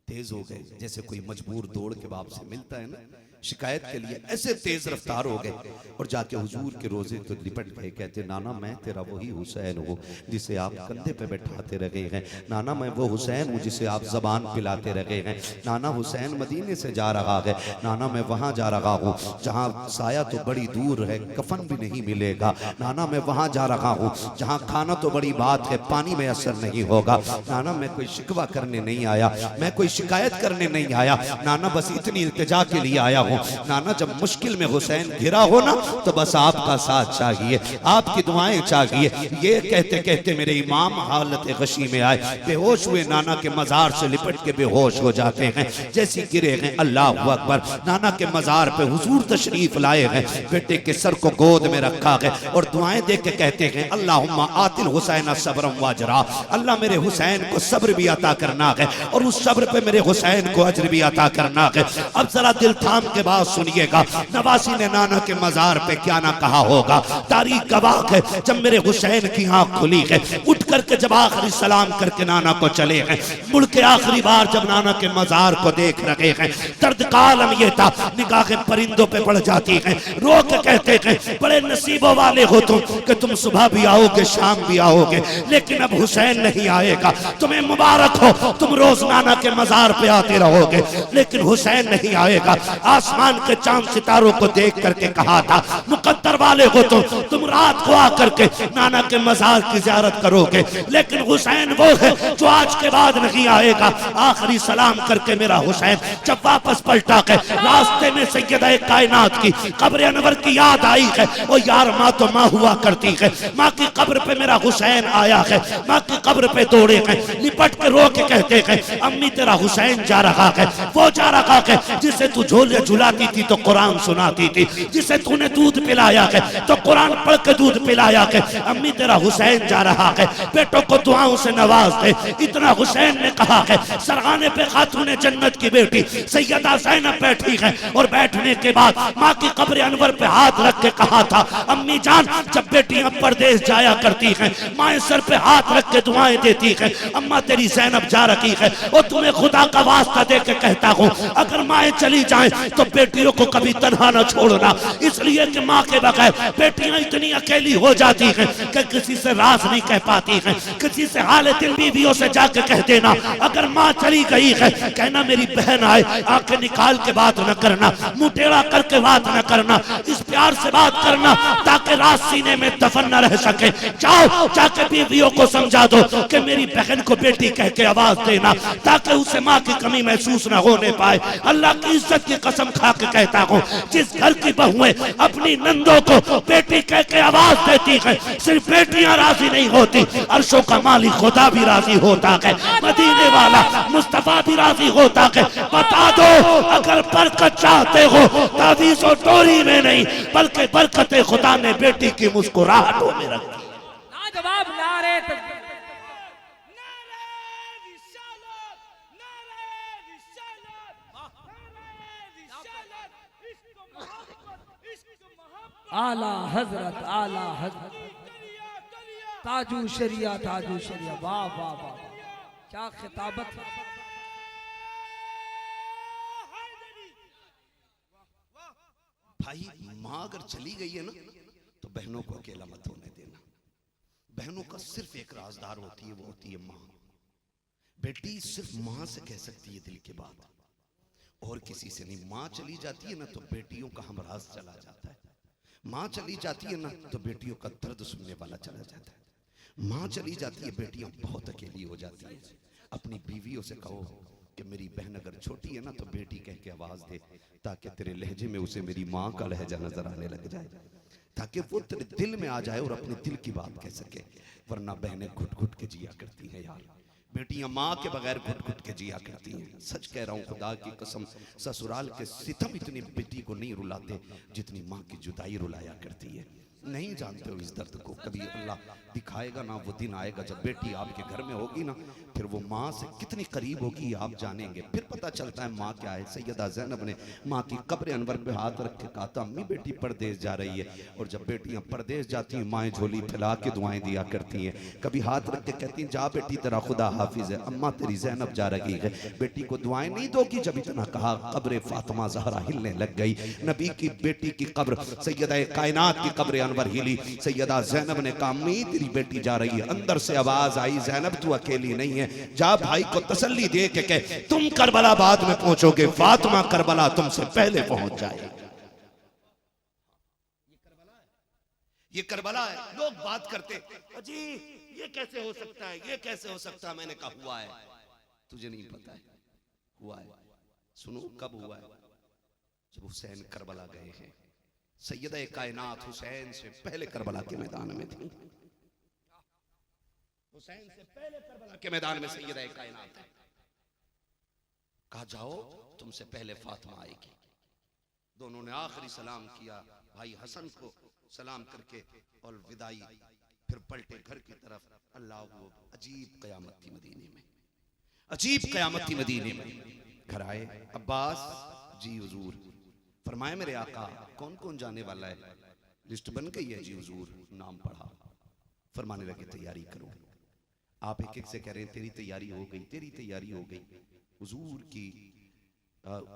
तेज हो गए जैसे कोई मजबूर दौड़ के बाप से मिलता है ना, शिकायत के लिए ऐसे तेज रफ्तार हो गए। और जाके हुजूर के रोजे तो लिपट गए, कहते नाना मैं तेरा वही हुसैन हूँ जिसे आप कंधे पे बैठाते रहे हैं। नाना मैं वो हुसैन हूँ जिसे आप जबान पिलाते रहे हैं। नाना हुसैन मदीने से जा रहा है, नाना मैं वहाँ जा रहा हूँ जहाँ साया तो बड़ी दूर है, कफन भी नहीं मिलेगा। नाना मैं वहाँ जा रहा हूँ जहाँ खाना तो बड़ी बात है, पानी में असर नहीं होगा। नाना मैं कोई शिकवा करने नहीं आया, मैं कोई शिकायत करने नहीं आया। नाना बस इतनी इल्तिजा के लिए आया हूँ। नाना जब मुश्किल में हुसैन घिरा हो ना, तो बस आपका साथ चाहिए, आपकी दुआएं चाहिए। ये कहते कहते मेरे इमाम हालत गशी में आए, बेहोश हुए, नाना के मजार से लिपट के बेहोश हो जाते हैं। जैसे गिरे हैं अल्लाह अकबर, नाना के मजार पे हुजूर तशरीफ लाए हैं, बेटे के सर को गोद में रखा है और दुआएं दे के कहते हैं अल्लाहुम्मा आतिल हुसैन सब्रम वाजरा, अल्लाह मेरे हुसैन को सब्र भी अता करना है और उस सब्र पे मेरे हुसैन को अजर भी अता करना है। अब जरा दिल थाम के बात सुनिएगा, नवासी ने नाना के मजार पे क्या ना कहा होगा। तारीख गवाह है जब मेरे हुसैन की आंख खुली है, उठ करके जब आखिरी सलाम करके नाना को चले हैं, मुड़ के आखिरी बार जब नाना के मजार को देख रहे हैं, दर्द का आलम ये था, निगाहें परिंदों पे पड़ जाती हैं। रो के कहते हैं बड़े नसीबों वाले हो तुम कि तुम सुबह भी आओगे शाम भी आओगे, लेकिन अब हुसैन नहीं आएगा। तुम्हें मुबारक हो, तुम रोज नाना के मजार पे आते रहोगे, लेकिन हुसैन नहीं आएगा। आसमान के चांद सितारों को देख करके कहा था मुकद्दर वाले हो तुम रात को आकर के नाना के मजार की ज़ियारत करोगे, लेकिन हुसैन वो है जो आज के बाद नहीं आएगा। आखिरी सलाम करके मेरा हुसैन जब वापस पलटा है, रास्ते में सैयदा कायनात की कब्र अनवर की याद आई है। ओ यार माँ तो माँ हुआ करती है, माँ की कब्र पे मेरा हुसैन आया है, माँ की कब्र पे दौड़े हैं, लिपट के रो के कहते हैं अम्मी तेरा हुसैन जा रहा है, वो जा रहा है जिसे तू झोले झुलाती थी तो कुरान सुनाती थी, जिसे तूने दूध पिलाया है तो कुरान पढ़ के दूध पिलाया है। अम्मी तेरा हुसैन जा रहा है, बेटों को दुआओं से नवाज दे। इतना हुसैन ने कहा है। सरगाने पे खातून जन्नत की बेटी सैयदा ज़ैनब बैठी है और बैठने के बाद माँ की कब्र अनवर पे हाथ रख के कहा था अम्मी जान जब बेटियां परदेश जाया करती हैं, माँ सर पे हाथ रख के दुआएं देती है, अम्मा तेरी ज़ैनब जा रही है और तुम्हें खुदा का वास्ता दे के कहता हूँ अगर माएँ चली जाएं तो तो बेटियों को कभी तन्हा न छोड़ना, इसलिए कि माँ के बगैर बेटियां इतनी अकेली हो जाती हैं कि किसी से राज नहीं कह पाती हैं, किसी से हाल दिल बीवियों से जाके कह देना। अगर माँ चली गई है, कहना मेरी बहन आए, आंखें निकाल के बात न करना, मुंह टेढ़ा करके बात न करना, इस प्यार से बात करना ताकि रात सीने में दफन न रह सके। जाओ जाके बीवियों को समझा दो कि मेरी बहन को बेटी कह के आवाज देना, ताकि उसे माँ की कमी महसूस न होने पाए। अल्लाह की इज्जत की कसम खा के कहता हूँ, जिस घर की बहुएं अपनी नंदों को बेटी कह के आवाज देती है, सिर्फ बेटियां राजी नहीं होती, अर्शों का मालिक खुदा भी राजी होता है, मदीने वाला मुस्तफा भी राजी होता है। बता दो, अगर बरकत चाहते हो तावीज़ और टोरी में नहीं, बल्कि बरकत खुदा ने बेटी की मुस्कुराहटों में रखी। लाजवाब नारे तकबीर। आला हजरत, आला हजरत, ताजू शरिया, ताजू शरिया, वाह वाह वाह, क्या खिताबत है। भाई माँ अगर चली गई है ना तो बहनों को अकेला मत होने देना। बहनों का सिर्फ एक राजदार होती है, वो होती है माँ। बेटी सिर्फ माँ से कह सकती है दिल की बात, और किसी से नहीं। माँ चली जाती है ना तो बेटियों का हमराज चला जाता है। माँ चली जाती है ना तो बेटियों का दर्द सुनने वाला चला जाता है। माँ चली जाती है, बेटियां बहुत अकेली हो जाती है। अपनी बीवियों से कहो कि मेरी बहन अगर छोटी है ना तो बेटी कह के आवाज दे, ताकि तेरे लहजे में उसे मेरी माँ का लहजा नजर आने लग जाए, ताकि वो तेरे दिल में आ जाए और अपने दिल की बात कह सके। वरना बहनें घुट घुट के जिया करती हैं यार, बेटियां माँ के बगैर घुट घुट के जिया करती हैं। सच कह रहा हूँ, खुदा की कसम, ससुराल के सितम इतनी बेटी को नहीं रुलाते जितनी माँ की जुदाई रुलाया करती है। नहीं जानते हो इस दर्द को, कभी अल्लाह दिखाएगा ना, वो दिन आएगा जब बेटी आपके घर में होगी ना, फिर वो माँ से कितनी करीब होगी आप जानेंगे। फिर पता चलता है माँ क्या है। सैयदा ज़ैनब ने माँ की कब्र अनवर पे हाथ रख के कहा था, अम्मी बेटी परदेश जा रही है। और जब बेटियां परदेश जाती हैं, माएँ झोली फैला के दुआएं दिया करती हैं। कभी हाथ रख के कहती हैं, जा बेटी तेरा खुदा हाफिज है, अम्मा तेरी ज़ैनब जा रही है। बेटी को दुआएं नहीं दोगी। जब इतना कहा, कब्र फातिमा ज़हरा हिलने लग गई। नबी की बेटी की कब्र, सैयदा कायनात की कब्र अनवर हिली। सैयदा ज़ैनब ने कहा, अम्मी तेरी बेटी जा रही है। अंदर से आवाज आई, ज़ैनब तू अकेली नहीं है, जा भाई को तसल्ली दे के कह तुम करबला बाद में पहुंचोगे, फातिमा करबला तुमसे पहले पहुंच जाए। ये करबला है। लोग बात करते, अजी ये कैसे हो सकता है, ये कैसे हो सकता है। मैंने कहा हुआ है, तुझे नहीं पता है, हुआ है। सुनो कब हुआ है, जब हुसैन करबला गए हैं। सैयदा कायनात हुसैन से पहले करबला के मैदान में थी। हुसैन से पहले करबला के मैदान में सैयदा कायनात है। कहा जाओ तुमसे पहले फातिमा आएगी। दोनों ने आखिरी सलाम किया, भाई हसन को सलाम करके और विदाई, फिर पलटे घर की तरफ। अल्लाह, वो अजीब कयामत थी मदीने में, अजीब कयामत थी मदीने में। घर आए, अब्बास जी हुजूर। फरमाए मेरे आका कौन कौन जाने वाला है। लिस्ट बन गई है जी हुजूर। नाम पढ़ा, फरमाने लगे तैयारी करो। आप एक एक से कह रहे हैं तेरी तैयारी हो गई, तेरी तैयारी हो गई। हुजूर की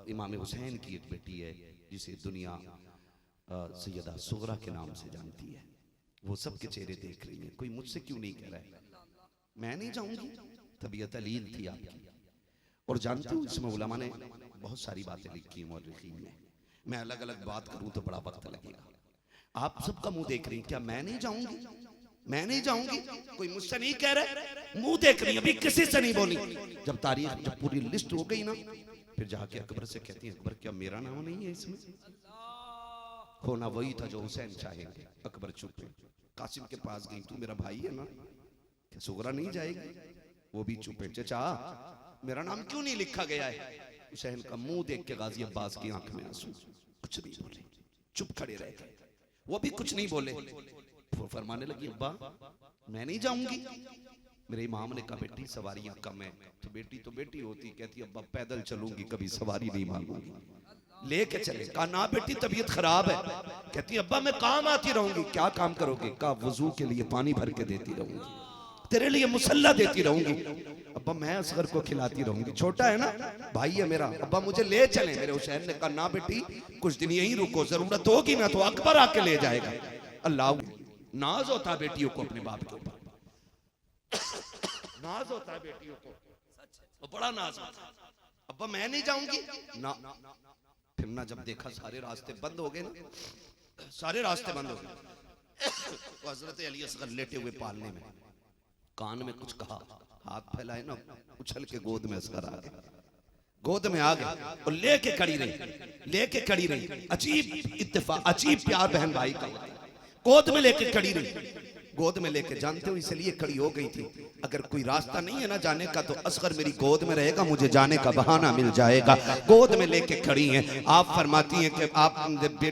इमाम हुसैन की एक बेटी है जिसे दुनिया सैयदा सुगरा के नाम से जानती है। वो सबके चेहरे देख रही है, कोई मुझसे क्यों नहीं कह रहा है, मैं नहीं जाऊंगी। तबीयत अलील थी आपकी। और जानते हो इसमें उलमा ने बहुत सारी बातें लिखी हैं मौलिकीन ने। मैं अलग अलग बात करूं तो बड़ा वक्त लगेगा। आप सबका मुंह देख रही हैं, क्या मैं नहीं जाऊंगी, मैं नहीं जाऊंगी, कोई मुझसे नहीं कह रहा, मुंह देख रही है, अभी किसी से नहीं बोली। जब तारीख, जब पूरी लिस्ट हो गई ना, फिर जाके अकबर से कहती है, अकबर क्या मेरा नाम नहीं है इसमें। होना वही था जो हुसैन चाहेंगे। अकबर चुप है। कासिम के पास गई, तू मेरा भाई है ना, क्या सुगरा नहीं जाएगी, वो भी चुप है। चाचा मेरा नाम क्यों नहीं लिखा गया है। हुसैन का मुंह देख के गाजी अब्बास की आंख में आंसू, कुछ नहीं बोले, चुप खड़े रह गए। वो भी कुछ नहीं बोले। फरमाने लगी, अब्बा मैं नहीं जाऊंगी। मेरे इमाम ने कहा, बेटी सवारियां कम है। तो बेटी होती, कहती अब्बा पैदल चलूंगी, कभी सवारी नहीं मांगूंगी, लेके चले। कहा ना बेटी तबीयत खराब है। कहती अब्बा मैं काम आती रहूंगी। क्या काम करोगे। कहा वजू के लिए पानी भर के देती रहूंगी। तेरे लिए मुसल्ला देती रहूंगी। अब्बा मैं असगर को खिलाती रहूंगी, छोटा है ना भाई है मेरा। अब्बा मुझे ले चले। मेरे हुसैन ने कहा ना बेटी कुछ दिन यहीं रुको, जरूरत होगी ना तो अकबर आके ले जाएगा। अल्लाह नाज होता है बेटियों को अपने बाप के ऊपर, नाज होता है बेटियों को, तो बड़ा नाज होता है। अब्बा मैं नहीं जाऊंगी ना। फिर ना जब देखा सारे रास्ते बंद हो गए ना, सारे रास्ते बंद हो गए, तो हजरत अली असगर लेटे हुए पालने में कान में कुछ कहा, हाथ फैलाए ना, उछल के गोद में असगर आ गए, गोद में आ गए और लेके खड़ी रही, लेके खड़ी रही। अजीब इत्तेफाक, अजीब प्यार बहन भाई का। गोद में लेके खड़ी रही, गोद में लेके, जानते हो इसलिए खड़ी हो गई थी, अगर कोई रास्ता नहीं है ना जाने का तो असगर मेरी गोद में रहेगा, मुझे जाने का बहाना मिल जाएगा। गोद में लेके खड़ी हैं। आप फरमाती हैं कि आप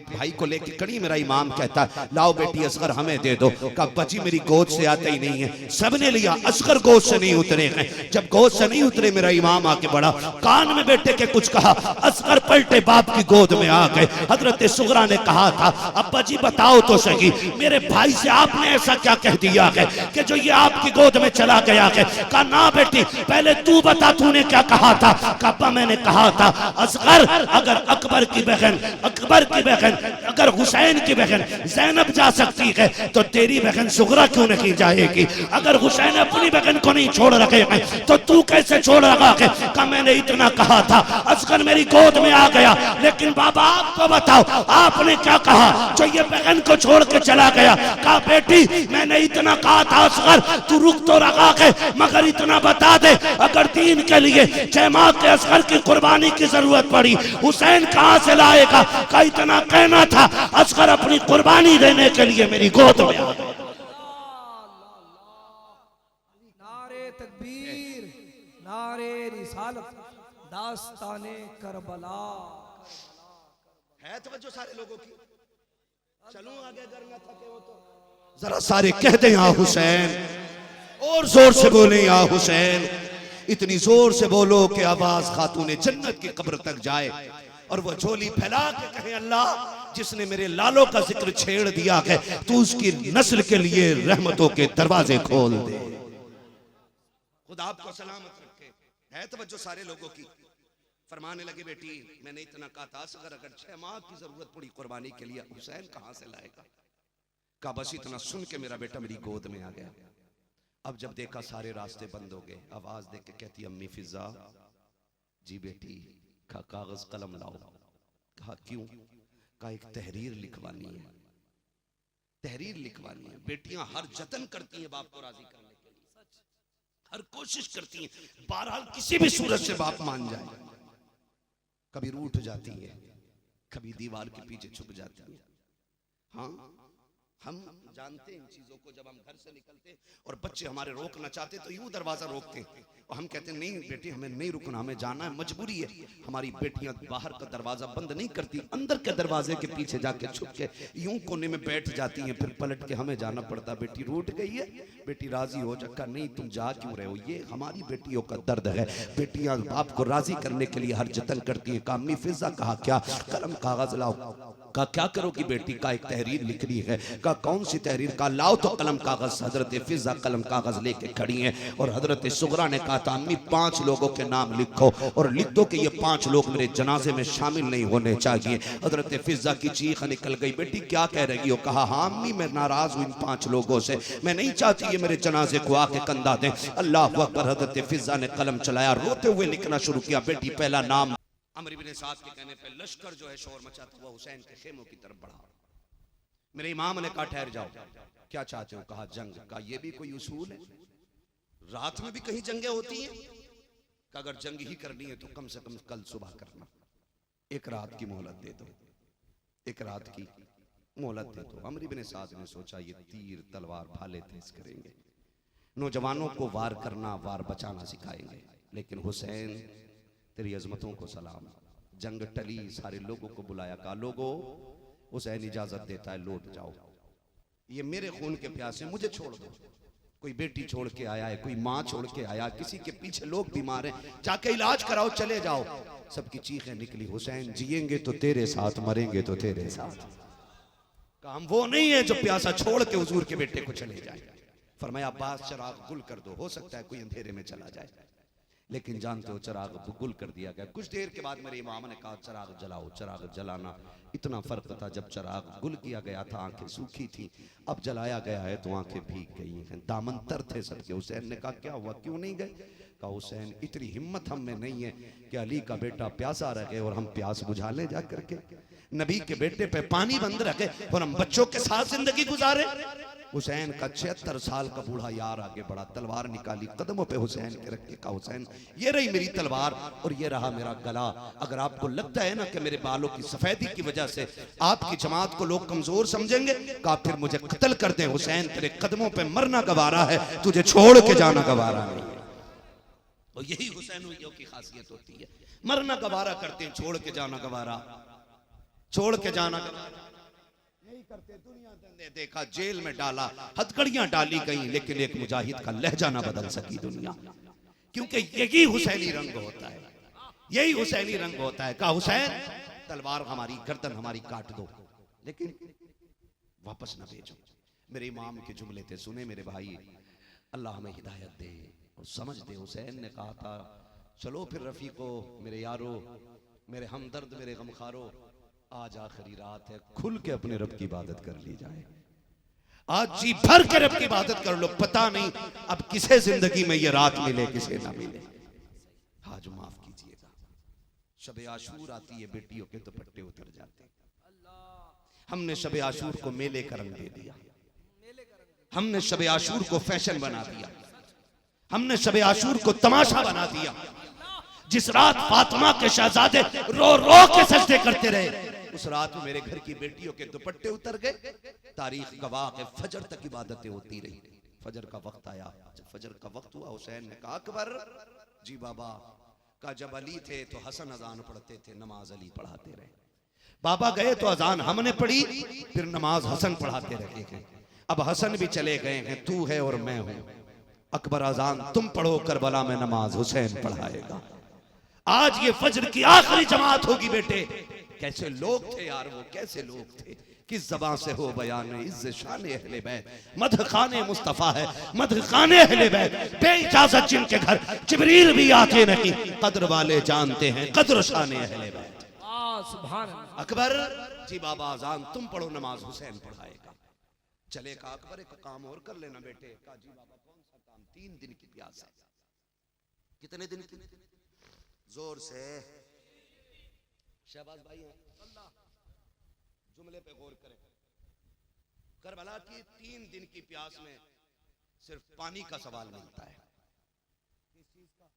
भाई को लेके खड़ी, मेरा इमाम कहता है लाओ बेटी असगर हमें दे दो। कहा बची मेरी गोद से आते ही नहीं है, सबने लिया, असगर गोद से नहीं उतरे हैं। जब गोद से नहीं उतरे मेरा इमाम आके बढ़ा, कान में बेटे के कुछ कहा, असगर पलटे बाप की गोद में आ गए। हजरत सुगरा ने कहा था अब्बा जी बताओ तो सही, मेरे भाई से आपने ऐसा क्या कह दिया है कि जो ये आपकी गोद में चला गया है? कहा ना बेटी पहले तू बता तूने क्या कहा था? कहा मैंने कहा था असगर अगर अकबर की बहन अगर हुसैन की बहन ज़ैनब जा सकती है तो तेरी बहन सुगरा क्यों नहीं जाएगी? अगर हुसैन अपनी बहन को नहीं छोड़ रखे हैं तो तू कैसे छोड़ रखा है? कहा मैंने इतना कहा था, असगर मेरी गोद में आ गया, लेकिन बाबा आपको बताओ आपने क्या कहा जो ये बहन को छोड़ के चला गया? कहा बेटी मैंने इतना कहा था असगर तू रुक तो रखा है, मगर इतना बता दे अगर दीन के लिए जमा के असगर की कुर्बानी की जरूरत पड़ी हुसैन कहां से लाएगा? का इतना कहना था, असगर अपनी कुर्बानी देने के लिए मेरी गोद में आ गए। नारे तकबीर, नारे रिसालत, दास्ताने करबला है तवज्जो सारे लोगों की? चलूं आगे अगर न थके हो तो जरा सारे कहते हैं हुसैन, और जोर से बोले या हुसैन, इतनी जोर से बोलो कि आवाज खातूने जन्नत की कब्र तक जाए और वो झोली फैला के कहे अल्लाह जिसने मेरे लालों का जिक्र छेड़ दिया है तू उसकी नस्ल के लिए रहमतों के दरवाजे खोल दे। खुदा आपको सलामत रखे। है तवज्जो सारे लोगों की? फरमाने लगे बेटी मैंने इतना कहा था अगर 6 माह की जरूरत पड़ी कुर्बानी के लिए हुसैन कहां से लाएगा? का बस इतना सुन के मेरा बेटा मेरी गोद में आ गया। अब जब देखा सारे रास्ते बंद हो गए, आवाज देख के कहती अम्मी फिजा जी बेटी का कागज कलम लाओ। कहा क्यों? का एक तहरीर लिखवानी है, तहरीर लिखवानी है। बेटियां हर जतन करती हैं बाप को राजी करने के लिए, हर कोशिश करती हैं, बहरहाल किसी भी सूरत से बाप मान जाए। कभी रूठ जाती है, कभी दीवार के पीछे छुप जाती है। हाँ हम जानते हैं इन चीजों को। जब हम घर से निकलते और बच्चे हमारे रोकना चाहते तो यूं दरवाजा रोकते हैं और हम कहते हैं नहीं बेटी हमें नहीं रुकना, हमें जाना है, मजबूरी है। हमारी बेटियां बाहर का दरवाजा बंद नहीं करती, अंदर के दरवाजे के पीछे जाके छुप के यूं कोने में बैठ जाती हैं, फिर पलट के हमें जाना पड़ता। बेटी रूठ गई है, बेटी राजी हो जा। नहीं तुम जा क्यों रहे हो? ये हमारी बेटियों का दर्द है। बेटियां बाप को राजी करने के लिए हर जतन करती हैं। अम्मी फिजा कहा क्या? कलम कागज लाओ। का क्या करोगी बेटी? का एक तहरीर लिखनी है। का कौन सी तहरीर? का लाओ तो कलम कागज। हजरत फिजा कलम कागज लेके खड़ी हैं और हजरत सुगरा ने कहा था अम्मी 5 लोगों के नाम लिखो और लिख दो कि ये 5 लोग मेरे जनाजे में शामिल नहीं होने चाहिए। हजरत फिजा की चीख निकल गई, बेटी क्या कह रही हो? कहा हाँ अम्मी मैं नाराज हूं इन 5 लोगों से, मैं नहीं चाहती ये मेरे जनाजे को आके कंधा दें। अल्लाह अकबर। हजरत फिजा ने कलम चलाया, रोते हुए लिखना शुरू किया। बेटी पहला नाम अमर इब्न साद के कहने पे लश्कर जो है शोर मचाता हुआ हुसैन के खेमों की तरफ बढ़ा। मेरे इमाम ने कहा ठहर जाओ, क्या चाहते हो? कहा जंग। का ये भी कोई उसूल है? रात में भी कहीं जंगें होती हैं? का अगर जंग ही करनी है तो कम से कम कल सुबह करना, एक रात की मोहलत दे दो, एक रात की मोहलत दे दो। अमर इब्न साद ने सोचा ये तीर तलवार भाले तेज करेंगे, नौजवानों को वार करना वार बचाना सिखाएंगे। लेकिन हुसैन तेरी अजमतों को सलाम। जंग टली, सारे लोगों को बुलाया। कहा लोगों हुसैन इजाजत देता है लौट जाओ, ये मेरे खून के प्यासे, मुझे छोड़ दो। कोई बेटी छोड़ के आया है, कोई माँ छोड़ के आया, किसी के पीछे लोग बीमार हैं, जाके इलाज कराओ, चले जाओ। सबकी चीखें निकली, हुसैन जिएंगे तो तेरे साथ, मरेंगे तो तेरे साथ। काम वो नहीं है जो प्यासा छोड़ के हुजूर के बेटे को चले जाए। फरमाया अब्बास चिराग गुल कर दो, हो सकता है कोई अंधेरे में चला जाए। लेकिन जानते हो चिराग गुल कर दिया गया। कुछ देर के बाद मेरे इमाम ने कहा चिराग जलाओ। चिराग जलाना, इतना फर्क था, जब चिराग गुल किया गया था आंखें सूखी थी, अब जलाया गया है तो आंखें भीग गई हैं, दामन तर थे सबके। हुसैन ने कहा क्या हुआ, क्यों नहीं गए? कहा हुसैन इतनी हिम्मत हम में नहीं है कि अली का बेटा प्यासा रह गए और हम प्यास बुझा ले जा करके, नबी के बेटे पे पानी बंद रखे और हम बच्चों के साथ जिंदगी गुजारे। हुसैन का 76 साल का बूढ़ा यार आगे बढ़ा, तलवार निकाली, कदमों पे हुसैन के रख के कहा हुसैन ये रही मेरी तलवार और ये रहा मेरा गला। अगर आपको लगता है ना कि मेरे बालों की सफेदी की वजह से आपकी जमात को लोग कमजोर समझेंगे, कहा फिर मुझे कत्ल कर दें। हुसैन तेरे कदमों पे मरना गवारा है, तुझे छोड़ के जाना गवारा नहीं है। और यही हुसैनियों की खासियत होती है, मरना गवारा करते हैं, छोड़ के जाना गवारा, छोड़ के जाना गवारा नहीं करते। दुनिया ने देखा, जेल में डाला, हथकड़ियां डाली गई, लेकिन एक मुजाहिद का लहजा ना बदल सकी दुनिया, क्योंकि यही हुसैनी रंग होता है, यही हुसैनी रंग होता है। कहा हुसैन तलवार हमारी, गर्दन हमारी काट दो, लेकिन वापस ना भेजो। मेरे इमाम के जुमले थे, सुने मेरे भाई, अल्लाह हमें हिदायत दे और समझ दे। हुसैन ने कहा था चलो फिर रफीको, मेरे यारो, मेरे हमदर्द, मेरे गमखारो, आज आखिरी रात है, खुल के अपने रब की इबादत कर ली जाए। आज जी भर के रब की इबादत कर लो, पता नहीं अब किसे जिंदगी में ये रात मिले किसे ना मिले। आज माफ कीजिएगा, शब आशूर आती है, बेटियों के दुपट्टे उतर जाते हैं। हमने शब आशूर को मेले का रंग दे दिया, हमने शब आशूर को फैशन बना दिया, हमने शब आशूर को तमाशा बना दिया। जिस रात फातिमा के शहजादे रो रो के सजदे करते रहे, उस रात में मेरे घर की बेटियों के दुपट्टे उतर गए। तारीख गवाह है, फजर तक इबादतें होती रही। फजर का वक्त आया, जब फजर का वक्त हुआ, हुसैन ने कहा अकबर जी बाबा का, जब अली थे तो हसन अजान पढ़ते थे, नमाज अली पढ़ाते रहे। बाबा गए तो अजान हमने पढ़ी, फिर नमाज हसन पढ़ाते रहे हैं। अब हसन भी चले गए हैं, तू है और मैं हूं। अकबर अजान तुम पढ़ो, करबला में नमाज हुसैन पढ़ाएगा। आज ये फजर की आखिरी जमात होगी बेटे। कैसे लोग थे यार वो, कैसे लोग थे, किस ज़बान से हो बयान इज़्ज़त शान अहले बैत, मदह खाने मुस्तफ़ा है, मदह खाने अहले बैत, बेइजाज़त जिनके घर जिब्रील भी आते नहीं, कद्र वाले जानते हैं कद्र शान अहले बैत। सुभान अल्लाह। अकबर जी बाबा अजान तुम पढ़ो, नमाज हुसैन पढ़ाएगा। चले का अकबर एक काम और कर लेना बेटे। का जी बाबा कौन सा काम? 3 दिन की प्यास है। कितने दिन की? जोर से शहबाज भाई हैं, जुमले पे गौर करें। करबला की 3 दिन की प्यास में सिर्फ पानी का सवाल मिलता है। किस चीज का?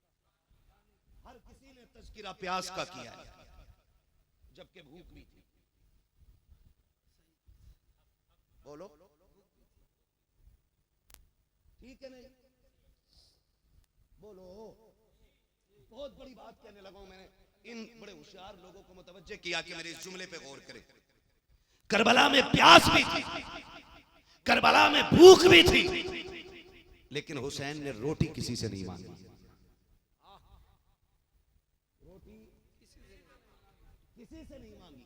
हर किसी ने तज़किरा प्यास का किया है, जबकि भूख भी थी। बोलो ठीक है नहीं? बोलो, बहुत बड़ी बात कहने लगा हूं मैंने। इन बड़े होशियार लोगों को मुतवज्जे किया कि मेरे इस जुमले पे गौर करें। करबला में प्यास भी थी, करबला में भूख भी थी, लेकिन हुसैन ने रोटी किसी से नहीं मांगी। रोटी किसी से नहीं मांगी।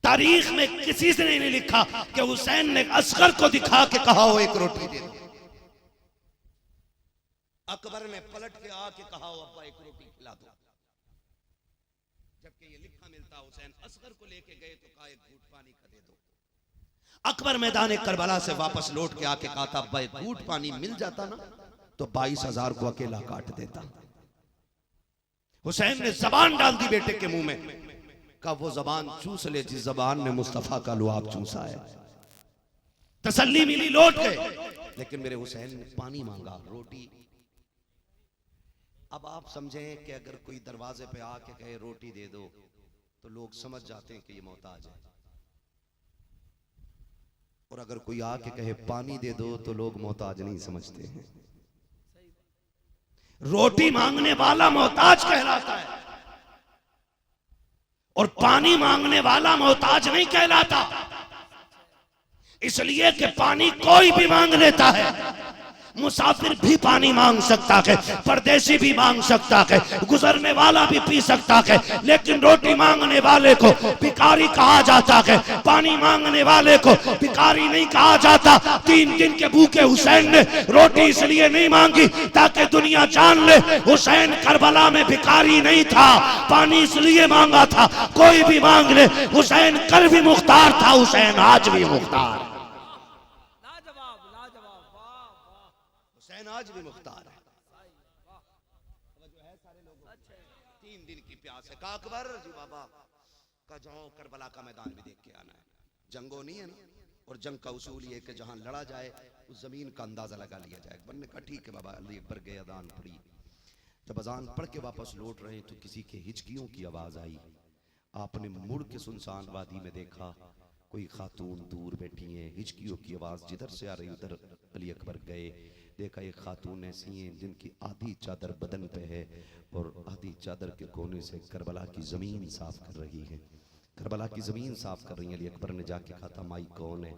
तारीख में किसी से नहीं लिखा कि हुसैन ने असगर को दिखा के कहा हो एक रोटी दे दो। अकबर ने पलट के आके कहा हो अब्बा एक रोटी खिला दो। जबकि ये लिखा मिलता हुसैन असगर को लेके गए तो कहा एक घूंट पानी का दे दो। अकबर मैदान करबला से वापस लौट के आके कहा था अब्बा एक घूंट पानी मिल जाता ना तो 22,000 को अकेला काट देता। हुसैन ने जबान डाल दी बेटे के मुंह में, कहा वो जबान चूस ले जिस जबान ने मुस्तफा का लुआब चूसा है। तसल्ली मिली, लौट गए, लेकिन मेरे हुसैन ने पानी मांगा, रोटी। अब आप समझें कि अगर कोई दरवाजे पे आके कहे रोटी दे दो तो लोग समझ जाते हैं कि ये मोहताज है, और अगर कोई आके कहे पानी दे दो तो लोग मोहताज नहीं समझते हैं। रोटी मांगने वाला मोहताज कहलाता है और पानी मांगने वाला मोहताज नहीं कहलाता। इसलिए कि पानी कोई भी मांग लेता है, मुसाफिर भी पानी मांग सकता है, परदेसी भी मांग सकता है, गुजरने वाला भी पी सकता है, लेकिन रोटी मांगने वाले को भिखारी कहा जाता है, पानी मांगने वाले को भिखारी नहीं कहा जाता। 3 दिन के भूखे हुसैन ने रोटी इसलिए नहीं मांगी ताकि दुनिया जान ले हुसैन करबला में भिखारी नहीं था, पानी इसलिए मांगा था। कोई भी मांग ले, हुसैन कल भी मुख्तार था, हुसैन आज भी मुख्तार। लाजवाब लाजवाब, वाह वाह। हुसैन आज भी मुख्तार है। 3 दिन की प्यास है। का अकबर जी बाबा का जाओ करबला का मैदान भी देख के आना है। जंगो नहीं है ना, और जंग का उसूल ये कि जहां लड़ा जाए उस जमीन का अंदाजा लगा लिया जाए। अकबर ने कहा ठीक है बाबा। अली अकबर गए, अजान पड़ी। जब अजान पढ़ के वापस लौट रहे तो किसी के हिचकियों की आवाज आई। आपने मुड़ के सुनसान वादी में देखा, कोई खातून दूर बैठी है, हिचकियों की आवाज जिधर से आ रही उधर अली अकबर गए। देखा एक खातून ऐसी हैं जिनकी आधी चादर बदन पे है और आधी चादर के कोने से करबला की जमीन साफ कर रही है। करबला की जमीन साफ कर रही है। अली अकबर ने जाके कहा था, माई कौन है,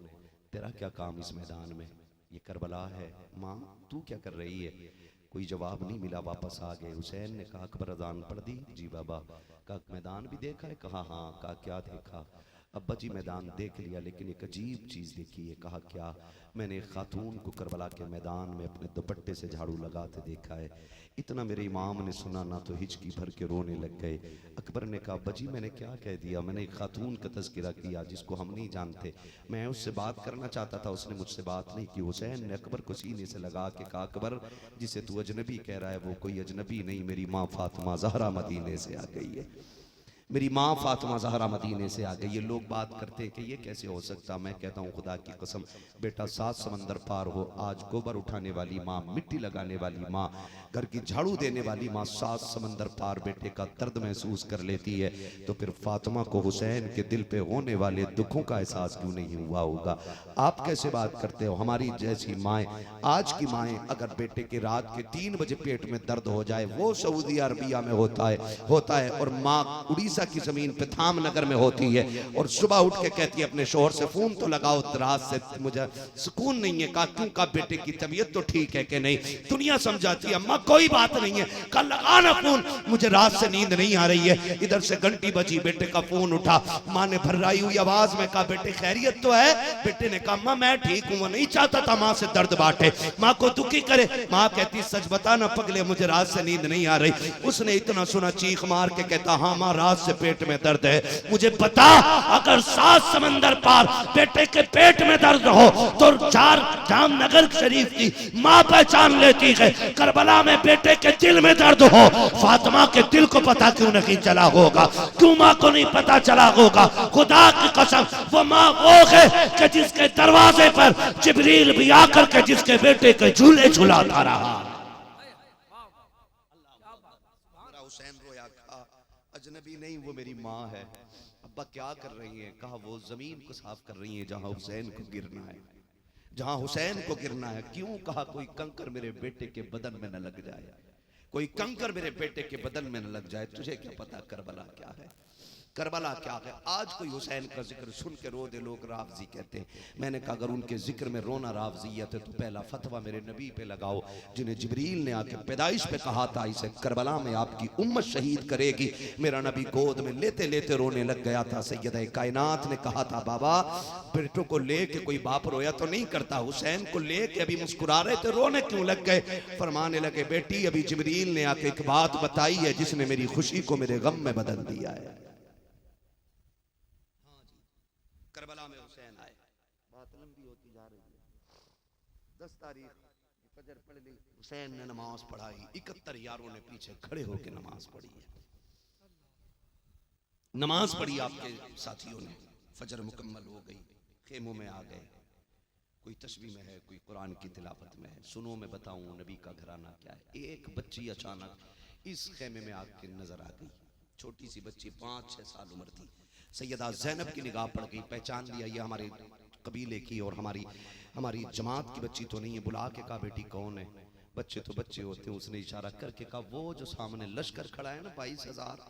तेरा क्या काम इस मैदान में? ये करबला है। माँ तू क्या कर रही है? कोई जवाब नहीं मिला, वापस आ गए। हुसैन ने कहा अकबर अजान पढ़ दी? जी बाबा। कहा मैदान भी देखा है? कहा हाँ। कहा क्या देखा? अब्बा जी मैदान देख लिया, लेकिन एक अजीब चीज़ देखी है। कहा क्या? मैंने एक खातून को करबला के मैदान में अपने दुपट्टे से झाड़ू लगाते देखा है। इतना मेरे इमाम ने सुना ना तो हिचकी भर के रोने लग गए। अकबर ने कहा अब्बा जी मैंने क्या कह दिया? मैंने एक खातून का तज़किरा किया जिसको हम नहीं जानते, मैं उससे बात करना चाहता था, उसने मुझसे बात नहीं की। हुसैन ने अकबर को सीने से लगा के कहा अकबर जिसे तू अजनबी कह रहा है वो कोई अजनबी नहीं, मेरी माँ फातिमा ज़हरा मदीने से आ गई है। मेरी माँ फातिमा ज़हरा मदीने से आ गई। ये लोग बात करते हैं कि ये कैसे हो सकता। मैं कहता हूँ खुदा की कसम, बेटा 7 समंदर पार हो, आज गोबर उठाने वाली माँ, मिट्टी लगाने वाली माँ, घर की झाड़ू देने वाली माँ 7 समंदर पार बेटे का दर्द महसूस कर लेती है, तो फिर फातिमा को हुसैन के दिल पे होने वाले दुखों का एहसास क्यों नहीं हुआ होगा? आप कैसे बात करते हो? हमारी जैसी माएँ, आज की माएँ, अगर बेटे के रात के 3 बजे पेट में दर्द हो जाए, वो सऊदी अरबिया में होता है और माँ उड़ीसा की जमीन पे धामनगर में होती है और सुबह उठ के कहती है अपने शोहर से फोन तो लगाओ, रात से मुझे सुकून नहीं है। कहा क्यों? का बेटे की तबीयत तो ठीक है कि नहीं? दुनिया समझाती है अम्मा कोई बात नहीं है, कल लगाना फोन, मुझे रात से नींद नहीं आ रही है। इधर से घंटी बजी, बेटे का फोन उठा, माँ ने भर्राई हुई आवाज में कहा बेटे खैरियत तो है? बेटे ने कहा अम्मा मैं ठीक हूँ। वो नहीं चाहता था माँ से दर्द बांटे, माँ को दुखी करे। माँ कहती सच बता ना पगले, मुझे रात से नींद नहीं आ रही। उसने इतना सुना, चीख मार के कहता हाँ माँ रात से पेट में दर्द है। मुझे बता अगर 7 समंदर पार बेटे के पेट में दर्द हो तो 4 जामनगर शरीफ की माँ पहचान लेती है। करबला में बेटे के दिल में दर्द हो, फातिमा के दिल को पता क्यों नहीं चला होगा? क्यों माँ को नहीं पता चला होगा? खुदा की कसम वो माँ वो है कि जिसके दरवाजे पर जिब्रील भी आकर के जिसके बेटे के झूले झुलाता रहा। हुसैन रोया, कहा अजनबी नहीं वो मेरी माँ है। अब्बा क्या कर रही है? कहा वो जमीन को साफ कर रही है जहां हुसैन को गिरना है, जहां हुसैन को गिरना है। क्यों? कहा कोई कंकर मेरे बेटे के बदन में न लग जाए, कोई कंकर मेरे बेटे के बदन में न लग जाए। तुझे क्या पता करबला क्या है? करबला क्या है? आज कोई हुसैन का जिक्र सुन के रो दे लोग रावजी कहते हैं। मैंने कहा अगर उनके जिक्र में रोना रावजियत है तो पहला फतवा मेरे नबी पे लगाओ, जिन्हें जिब्रील ने आके पैदाइश पे कहा था इसे करबला में आपकी उम्मत शहीद करेगी। मेरा नबी गोद में लेते लेते रोने लग गया था। सैयद कायनात ने कहा था बाबा बेटों को लेके कोई बाप रोया तो नहीं करता, हुसैन को लेके अभी मुस्कुरा रहे थे, रोने क्यों लग गए? फरमाने लगे बेटी अभी जिब्रील ने आके एक बात बताई है जिसने मेरी खुशी को मेरे गम में बदल दिया है। करबला में हुसैन आए, बात लंबी होती जा रही है। 10 तारीख फजर पढ़ ली, हुसैन ने नमाज पढ़ाई, 71 यारों ने पीछे खड़े होकर नमाज पढ़ी है। नमाज पढ़ी आपके साथियों ने, फजर मुकम्मल हो गई, खेमों में आ गए। कोई तस्बीह में है, कोई कुरान की तिलावत में है। सुनो मैं बताऊं नबी का घराना क्या है। एक बच्ची अचानक इस खेमे में आके नजर आ गई, छोटी सी बच्ची 5-6 साल उम्र थी। सैयदा ज़ैनब की निगाह पड़ गई, पहचान लिया ये हमारे कबीले की और हमारी जमात की बच्ची तो नहीं है। बुला के कहा बेटी कौन है? बच्चे तो बच्चे होते हैं। उसने इशारा करके कहा वो जो सामने लश्कर खड़ा है ना 22,000,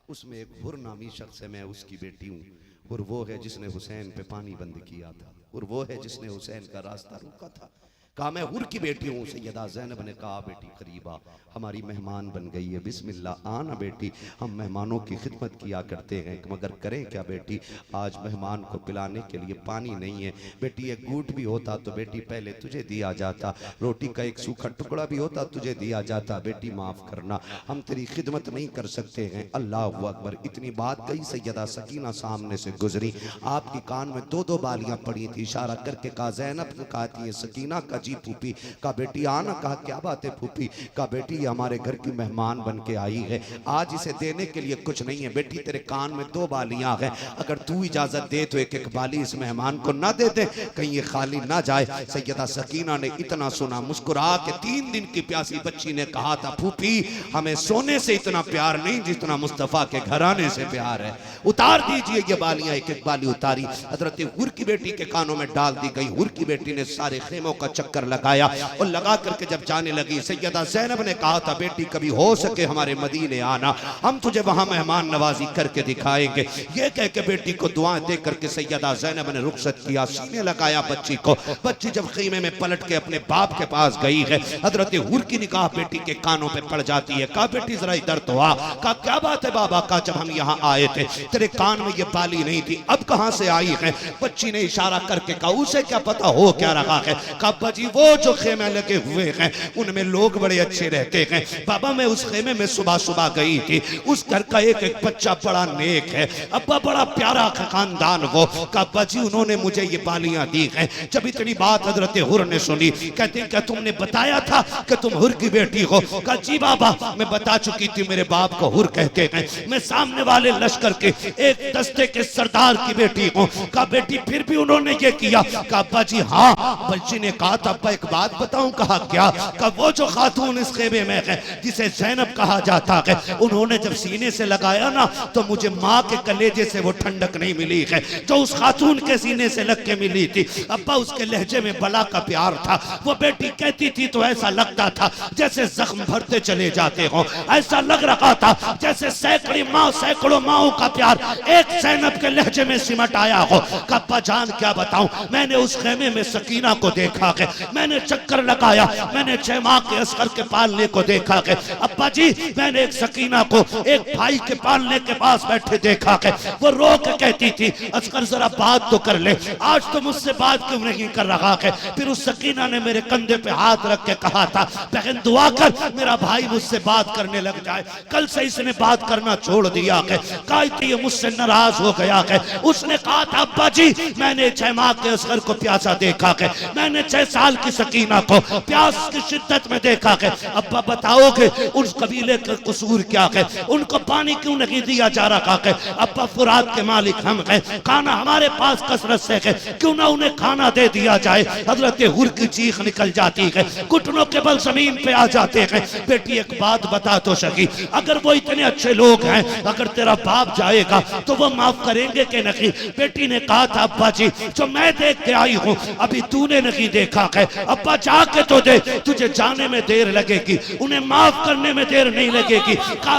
उसमें एक हुर नामी शख्स है, मैं उसकी बेटी हूँ। हुर वो है जिसने हुसैन पे पानी बंद किया था, हुर वो है जिसने हुसैन का रास्ता रोका था। कहा मैं हुर की बेटी हूँ। सैयदा ज़ैनब ने कहा बेटी करीबा, हमारी मेहमान बन गई है, बिस्मिल्लाह आना बेटी, हम मेहमानों की खिदमत किया करते हैं, मगर करें क्या बेटी, आज मेहमान को पिलाने के लिए पानी नहीं है। बेटी एक घूंट भी होता तो बेटी पहले तुझे दिया जाता, रोटी का एक सूखा टुकड़ा भी होता तुझे दिया जाता, बेटी माफ़ करना, हम तेरी खिदमत नहीं कर सकते हैं। अल्लाह अकबर। इतनी बात कही, सैयदा सकीना सामने से गुजरी, आपकी कान में दो दो बालियां पड़ी थी, इशारा करके कहा ज़ैनब ने कहा थी सकीना का जी फूफी। कहा बेटी आना। कहा क्या बात है फूफी। कहा बेटी ये हमारे घर की मेहमान बन के आई है, आज इसे देने के लिए कुछ नहीं है। बेटी तेरे कान में दो बालियां हैं, अगर तू इजाजत दे तो एक एक बाली इस मेहमान को ना दे दे, कहीं ये खाली ना जाए। सैयदा सकीना ने इतना सुना, मुस्कुरा के 3 दिन की प्यासी बच्ची ने कहा था फूफी हमें सोने से इतना प्यार नहीं जितना मुस्तफा के घराने से प्यार है, उतार दीजिए ये बालियां। एक एक बाली उतारी, हजरत हुर की बेटी के कानों में डाल दी गई। हुर की बेटी ने सारे खेमों का चक्कर लगाया और लगा करके जब जाने लगी, सैयदा ज़ैनब ने कहा था बेटी कभी हो सके हमारे मदीने आना, हम तुझे वहां मेहमान नवाजी करके दिखाएंगे। ये कह के बेटी को दुआएं दे करके सैयदा ज़ैनब ने रुखसत किया, सीने लगाया बच्ची को। बच्ची जब खीमे में पलट के अपने बाप के पास गई है, हजरत हुर की निगाह बेटी के कानों पे पड़ जाती है। कहा बेटी जरा इधर तो आ। कहा क्या बात है बाबा। का जब हम यहाँ आए थे तेरे कान में ये बाली नहीं थी, अब कहां से आई है। बच्ची ने इशारा करके कहा उसे क्या पता हो क्या रहा है। कहा जी वो जो खेमे लगे हुए हैं उनमें लोग बड़े अच्छे रहते हैं बाबा, मैं उस खेमे में सुबह सुबह गई थी, उस घर का एक एक बच्चा बड़ा नेक है, अब्बा बड़ा प्यारा खानदान हो। कहा जी उन्होंने मुझे ये बालियां दी हैं। जब इतनी बात हजरत हुर ने सुनी, कहते क्या तुमने बताया था कि तुम हुर की बेटी हो। कहा जी बाबा मैं बता चुकी थी, मेरे बाप को हुर कहते हैं, मैं सामने वाले लश्कर के एक दस्ते के सरदार की बेटी हूँ। कहा बेटी फिर भी उन्होंने ये किया। कहा अब्बा जी हाँ। बच्ची ने कहा था अब्बा एक बात बताऊं। कहा क्या। कहा वो जो खातून इस खेमे में है जिसे ज़ैनब कहा जाता है, उन्होंने जब सीने से लगाया ना तो मुझे माँ के कलेजे से वो ठंडक नहीं मिली है जो उस खातून के सीने से लग के मिली थी। अब्बा उसके लहजे में बला का प्यार था, वो बेटी कहती थी तो ऐसा लगता था जैसे जख्म भरते चले जाते हो, ऐसा लग रहा था जैसे सैकड़ों माओ का प्यार एक ज़ैनब के लहजे में सिमट आया हो। अब्बा जान क्या बताऊं, मैंने उस खेमे में सकीना को देखा है, मैंने चक्कर लगाया, मैंने 6 माह के असगर के पालने को देखा है। अब्बा जी मैंने एक सकीना को एक भाई के पालने के पास बैठे देखा है, वो रो के कहती थी असगर जरा बात तो कर ले, आज तो मुझसे बात क्यों नहीं कर रहा है। फिर उस सकीना ने मेरे कंधे पे हाथ रख के कहा था बहन दुआ कर मेरा भाई मुझसे बात करने लग जाए। कल से इसने बात करना छोड़ दिया है, कहा ये मुझसे नाराज हो गया है। उसने कहा था अब्बा जी मैंने 6 माह के असगर को प्यासा देखा है, मैंने 6 साल की सकीना को प्यास की शिद्दत में देखा है। अब्बा बताओगे उस कबीले का कसूर क्या है, उनको पानी क्यों नहीं दिया जा रहा है। अब्बा फुरात के मालिक हम हैं, खाना हमारे पास कसरत से है, क्यों ना उन्हें खाना दे दिया जाए। हजरत हुर की चीख निकल जाती है, घुटनों के बल जमीन पे आ जाते हैं। बेटी एक बात बता तो सकी, अगर वो इतने अच्छे लोग हैं, अगर तेरा बाप जाएगा तो वो माफ करेंगे कि नहीं। बेटी ने कहा था अब्बा जी जो मैं देख के आई हूँ अभी तूने नहीं देखा है, अब्बा जाके तो दे, तुझे जाने में देर लगेगी, उन्हें माफ करने में देर नहीं लगेगी। कहा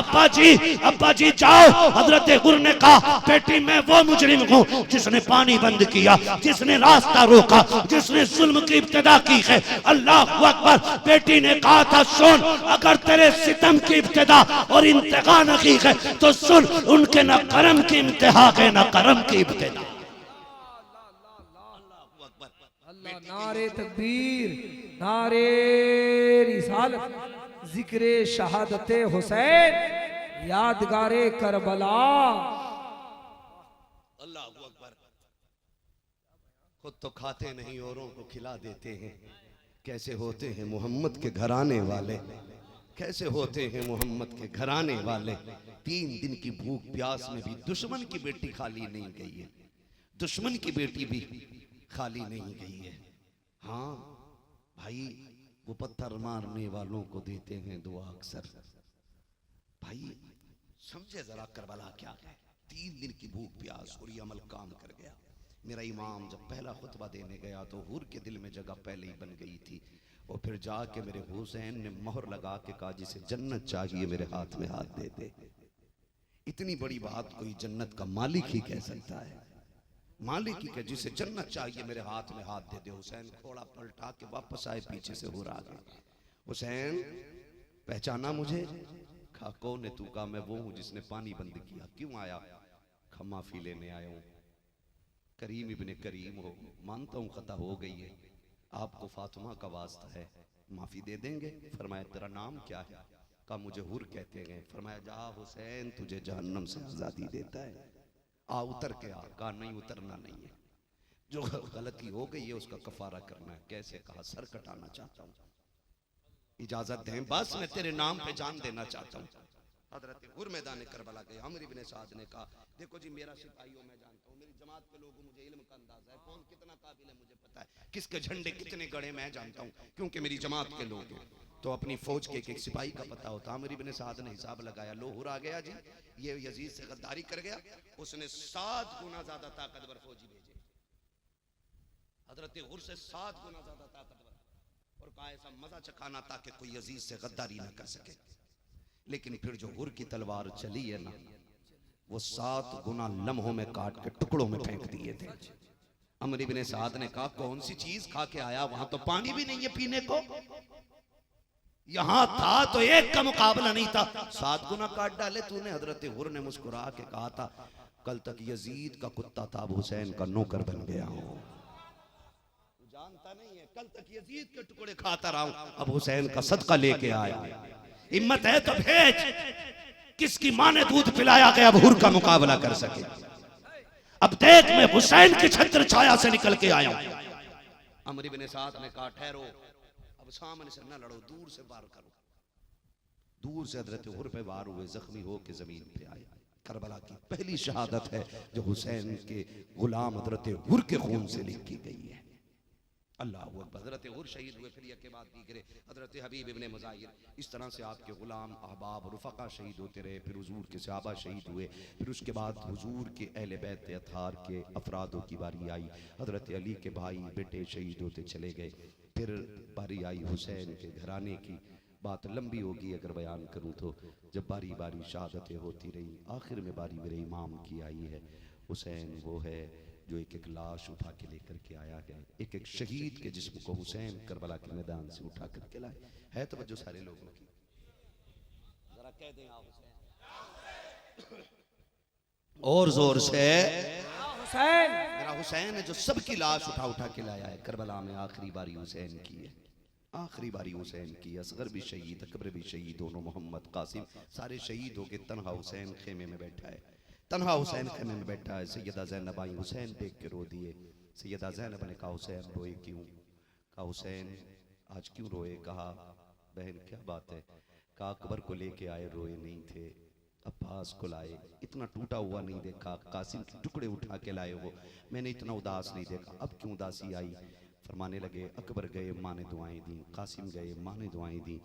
अब्बा जी जाओ। हजरत हुर ने कहा बेटी मैं वो मुजरिम हूँ जिसने पानी बंद किया, जिसने रास्ता रोका, जिसने जुल्म की इब्तिदा की है। अल्लाह अकबर। बेटी ने कहा था सुन अगर तेरे सितम की इब्तिदा और इंतहा नहीं है तो सुन उनके न करम की इंतहा है न करम की इब्तिदा। अल्लाह नारे तकबीर, नारे रिसालत, जिक्रे शहादत हुसैन, यादगारे करबला। अल्लाह अकबर। खुद तो खाते नहीं औरों को खिला देते हैं, कैसे होते हैं मोहम्मद के घराने वाले, कैसे होते हैं मोहम्मद के घराने वाले। 3 दिन की भूख प्यास में भी दुश्मन की बेटी खाली नहीं गई है, दुश्मन की बेटी भी खाली नहीं गई है। हाँ भाई वो पत्थर मारने वालों को देते हैं दुआ अक्सर। भाई समझे जरा करबला क्या है। 3 दिन की भूख प्यास और ये अमल काम कर गया। मेरा इमाम जब पहला खुतबा देने गया तो हुर के दिल में जगह पहले ही बन गई थी, और फिर जाके मेरे हुसैन ने मोहर लगा के कहा जिसे जन्नत चाहिए मेरे हाथ में हाथ दे दे। इतनी बड़ी बात कोई जन्नत का मालिक ही कह सकता है। मालिक के जिसे जन्नत चाहिए मेरे हाथ में हाथ दे दे। हुसैन थोड़ा पलटा के वापस आए, पीछे से हो रहा गया। हुसैन पहचाना मुझे? कहा कौन है तू? कहा मैं वो हूं जिसने पानी बंद किया। क्यों आया? खा माफी लेने आया हूं। करीम इब्ने करीम हो, मानता हूं खता हो गई है, आपको फातिमा का वास्ता है, माफी दे देंगे? फरमाया तेरा नाम क्या है? कहा मुझे हुर कहते हैं। फरमाया जा हुसैन तुझे जहन्नम से आजादी देता है, आ उतर के आ। कहा नहीं उतरना नहीं है, जो गलती हो गई है उसका कफारा करना है। कैसे? कहा सर कटाना चाहता हूं, इजाजत दें, बस मैं तेरे नाम पे जान देना चाहता हूं। हजरत हुर मैदान करबला गए। अमर इब्ने साद ने कहा देखो जी मेरा सिपाहियों मैं जानता हूं, मेरी जमात के लोगों मुझे इल्म का अंदाजा है, कौन कितना काबिल है मुझे पता है, किसके झंडे कितने गड़े मैं जानता हूं, क्योंकि मेरी जमात के लोग हैं। तो अपनी फौज के एक सिपाही का पता होता। अमर इब्ने साद ने हिसाब लगाया, लो हुर आ गया जी, ये यजीद से गद्दारी कर गया, उसने 7 गुना ज्यादा ताकतवर फौजी भेजे। हजरत हुर से 7 गुना ज्यादा ताकतवर, और कहा ऐसा मजा चखाना ताकि कोई यजीद से गद्दारी ना कर सके। लेकिन फिर जो हुर की तलवार चली है ना, वो 7 गुना लम्हों में काट के टुकड़ों में फेंक दिए थे। अमर इब्ने साद ने कहा कौन सी चीज खा के आया, वहां तो पानी भी नहीं है पीने को, यहां था तो एक का मुकाबला नहीं था, 7 गुना काट डाले तूने। हजरत हुर ने मुस्कुरा के कहा था कल तक यजीद का कुत्ता था, अब हुसैन का नौकर बन गया हूं। जानता नहीं है, कल तक यजीद के टुकड़े खाता रहा हूं, अब हुसैन का सदका लेके आया। हिम्मत है तो भेज, किसकी मां ने दूध पिलाया कि अब हुर का मुकाबला कर सके। अब देख मैं हुसैन की छत्र छाया से निकल के आया हूं। अमर इब्ने साद ने कहा ठहरो, अब सामने से न लड़ो, दूर से वार करो। दूर से हजरत हुर पे वार हुए, जख्मी हो के जमीन पे आए। करबला की पहली शहादत है जो हुसैन के गुलाम हजरत हुर के खून से लिखी गई है। अल्लाह अकबर। हजरत हुर शहीद हुए, फिर के बाद दीगरे हजरत हबीब इब्ने मुज़ाहिर, इस तरह से आपके गुलाम अहबाब रुफ़क़ा शहीद होते रहे। फिर हुजूर के सहाबा शहीद हुए, फिर उसके बाद हुजूर के अहले बैत अतहार के अफरादों की बारी आई। हजरत अली के भाई बेटे शहीद होते चले गए। फिर बारी आई हुसैन के घराने की। बात लंबी होगी अगर बयान करूँ तो, जब बारी बारी शहादतें होती रही, आखिर में बारी मेरे इमाम की आई है। हुसैन वो है जो एक एक लाश उठा के लेकर के आया है, एक एक शहीद के जिस्म को हुसैन करबला के मैदान से उठा करके लाए। है तो बच्चों सारे लोगों की, जरा कह दें आप हुसैन और जोर से, हुसैन मेरा हुसैन है जो सबकी लाश उठा उठा के लाया है। करबला में आखिरी बारी हुसैन की है, आखिरी बारी हुसैन की। असगर भी शहीद, अकबर भी शहीद, दोनों मोहम्मद कासिम सारे शहीद हो गए। तन्हा हुसैन खेमे में बैठा है, तन्हा हुसैन खेमे में बैठा है। सैयदा ज़ैनब आई, हुसैन देख के रो दिए। सैयदा ज़ैनब ने कहा हुसैन रोए क्यों? कहा हुसैन आज क्यों रोए? कहा बहन क्या बात है? कहा अकबर को लेके आए रोए नहीं थे, अब्बास को लाए इतना टूटा हुआ नहीं देखा, कासिम के टुकड़े उठा के लाए हो, मैंने इतना उदास नहीं देखा, अब क्यों उदासी आई? फरमाने लगे अकबर गए माँ ने दुआएं दी, कासिम गए माँ ने दुआएं दी,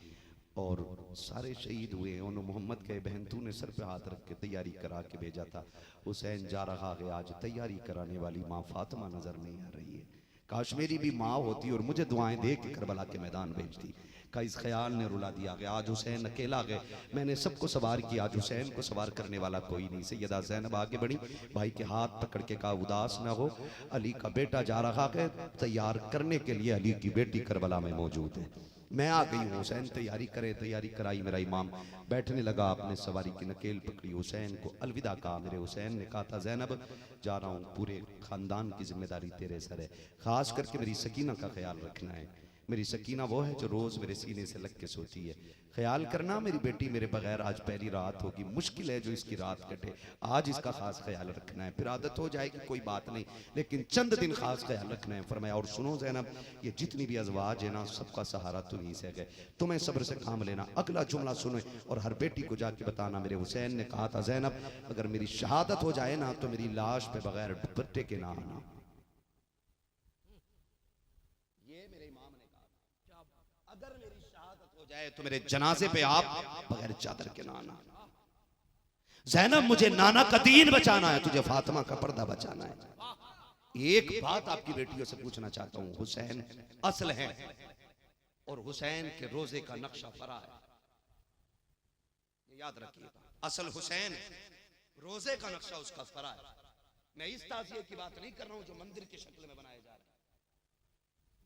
और सारे शहीद हुए। उन्होंने मोहम्मद कहे बहन तूने सर पे हाथ रख के तैयारी करा के भेजा था, हुसैन जा रहा है, आज तैयारी कराने वाली माँ फातिमा नजर नहीं आ रही है, काश मेरी भी माँ होती और मुझे दुआएं दे के करबला के मैदान भेजती। का इस ख्याल ने रुला दिया गया। आज हुसैन अकेला गए, मैंने सबको सवार किया, आज हुसैन को सवार करने वाला कोई नहीं। सैयदा ज़ैनब आगे बढ़ी, भाई के हाथ पकड़ के कहा उदास ना हो, अली का बेटा जा रहा है, तैयार करने के लिए अली की बेटी करबला में मौजूद है, मैं आ गई हूँ। हुसैन तैयारी करे, तैयारी कराई, मेरा इमाम बैठने लगा, आपने सवारी की नकेल पकड़ी, हुसैन को अलविदा कहा। मेरे हुसैन ने कहा था ज़ैनब जा रहा हूँ, पूरे ख़ानदान की जिम्मेदारी तेरे सर है, ख़ास करके मेरी सकीना का ख्याल रखना है। मेरी सकीना वो है जो रोज़ मेरे सीने से लग के सोती है, ख्याल करना मेरी बेटी मेरे बगैर आज पहली रात होगी, मुश्किल है जो इसकी रात कटे, आज इसका खास ख्याल रखना है, फिर आदत हो जाएगी कोई बात नहीं, लेकिन चंद दिन खास ख्याल रखना है। फरमाया और सुनो ज़ैनब, ये जितनी भी अज़वाज है ना सबका सहारा तुम्हीं से है, तुम्हें सब्र से काम लेना। अगला जुमला सुनो और हर बेटी को जाके बताना, मेरे हुसैन ने कहा था ज़ैनब अगर मेरी शहादत हो जाए ना तो मेरी लाश पे बगैर दुपट्टे के ना आना। अगर मेरी शहादत हो जाए तो मेरे जनाजे पे आप बगैर चादर के ना आना। ज़ैनब मुझे नाना का दीन बचाना है, तुझे फातिमा का पर्दा बचाना है। एक बात आपकी बेटियों से पूछना चाहता हूं, हुसैन असल है और हुसैन के रोजे का नक्शा फरा है, याद रखिएगा, असल हुसैन रोजे का नक्शा उसका फरा है। मैं इस ताज़िये की बात नहीं कर रहा हूं जो मंदिर की शक्ल में बनाया जा रहा है,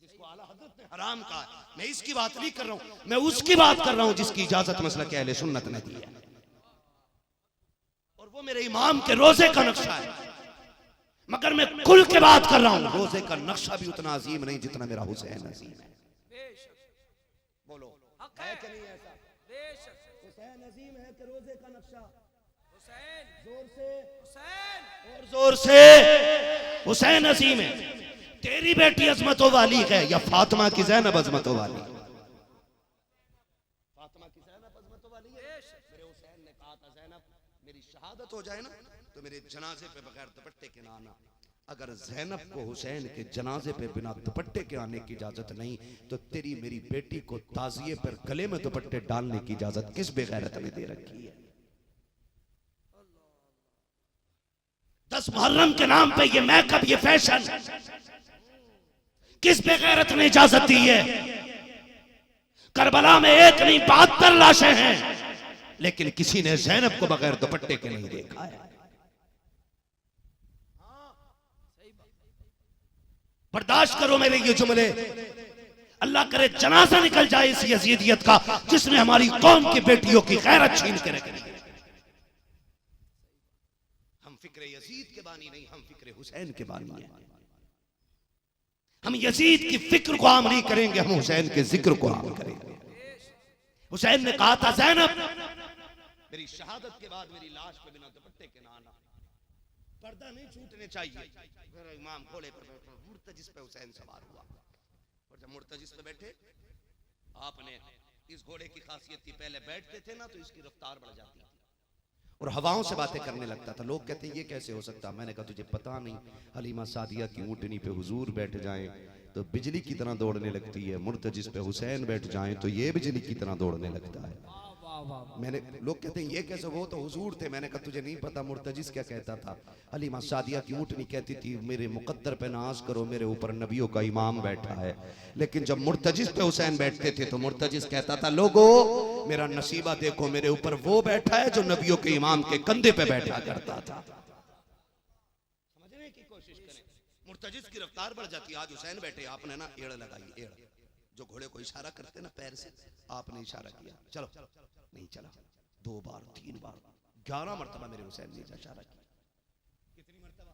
जिसको आला हजरत ने हराम कहा है। मैं इसकी बात नहीं कर रहा हूं, मैं उसकी बात कर रहा हूं जिसकी इजाजत मसलक अहले सुन्नत ने दी है, और वो मेरे इमाम के रोजे का नक्शा है। मगर मैं कुल के बात कर रहा हूं, रोजे का नक्शा भी उतना अजीम नहीं जितना मेरा हुसैन अजीम है। बोलो है कि नहीं ऐसा? हुसैन अजीम है कि रोजे का नक्शा? जोर से और जोर से हुसैन अजीम है। तेरी बेटी अजमतों वाली है या फातिमा की ज़ैनब अजमतों वाली? फातिमा की ज़ैनब अजमतों वाली है। मेरे हुसैन ने कहा था, ज़ैनब मेरी शहादत हो जाए ना तो मेरे जनाजे पे बगैर दुपट्टे के ना आना। अगर ज़ैनब को हुसैन के जनाजे पे बिना दुपट्टे के आने की इजाजत नहीं तो तेरी मेरी बेटी को ताजिए पर गले में दुपट्टे डालने की इजाजत किस बेगैरत ने दे रखी है? 10 मुहर्रम के नाम पे ये मेकअप, ये फैशन किस बेगैरत ने इजाजत दी है? करबला में एक नहीं 72 लाशें हैं, लेकिन किसी ने ज़ैनब को बगैर दुपट्टे के नहीं देखा है। बर्दाश्त करो मेरे ये जुमले, अल्लाह करे जनाजा निकल जाए इस यजीदियत का जिसने हमारी कौम की बेटियों की गैरत छीन के रख दी है। हम फिक्र यजीद के बानी नहीं, हम फिक्र हुसैन के बानी है। हम यजीद की फिक्र को आम नहीं करेंगे, हम हुसैन के जिक्र को आम करेंगे। हुसैन ने कहा था, ज़ैनब मेरी शहादत के बाद मेरी लाश पे बिना दुपट्टे के ना आना, पर्दा नहीं छूटने चाहिए। मेरा इमाम घोड़े पर बैठा, मुर्तजिस पे हुसैन सवार हुआ, और जब मुर्तजिस पे बैठे आपने इस घोड़े की खासियत थी, पहले बैठते थे ना तो इसकी रफ्तार बढ़ जाती थी और हवाओं से बातें करने लगता था। लोग कहते हैं ये कैसे हो सकता? मैंने कहा तुझे पता नहीं, हलीमा सादिया की ऊँटनी पे हुजूर बैठ जाएं तो बिजली की तरह दौड़ने लगती है, मुर्तजिस पे हुसैन बैठ जाएं तो ये बिजली की तरह दौड़ने लगता है। मैंने लोग कहते हैं ये कैसे? वो तो हुजूर थे। मैंने कहा तुझे नहीं पता मुर्तजिस क्या कहता था? हलीमा सादिया की ऊँटनी कहती थी मेरे मुकद्दर पे नाज करो, मेरे ऊपर नबियों का इमाम बैठा है। लेकिन जब मुर्तजिस पे हुसैन बैठते थे तो मुर्तजिस कहता था लोगो मेरा नसीबा देखो, मेरे ऊपर वो बैठा है जो नबियों के इमाम के कंधे पे बैठा करता था। समझने की कोशिश करें, मुर्तजिस की रफ्तार बढ़ जाती। आज हुसैन बैठे, आपने ना एड़ लगाई, एड़ जो घोड़े को इशारा करते ना पैर से, आपने इशारा किया, चलो नहीं चला। 2 बार 3 बार 11 मरतबा मेरे हुसैन ने इशारा किया। कितनी मरतबा?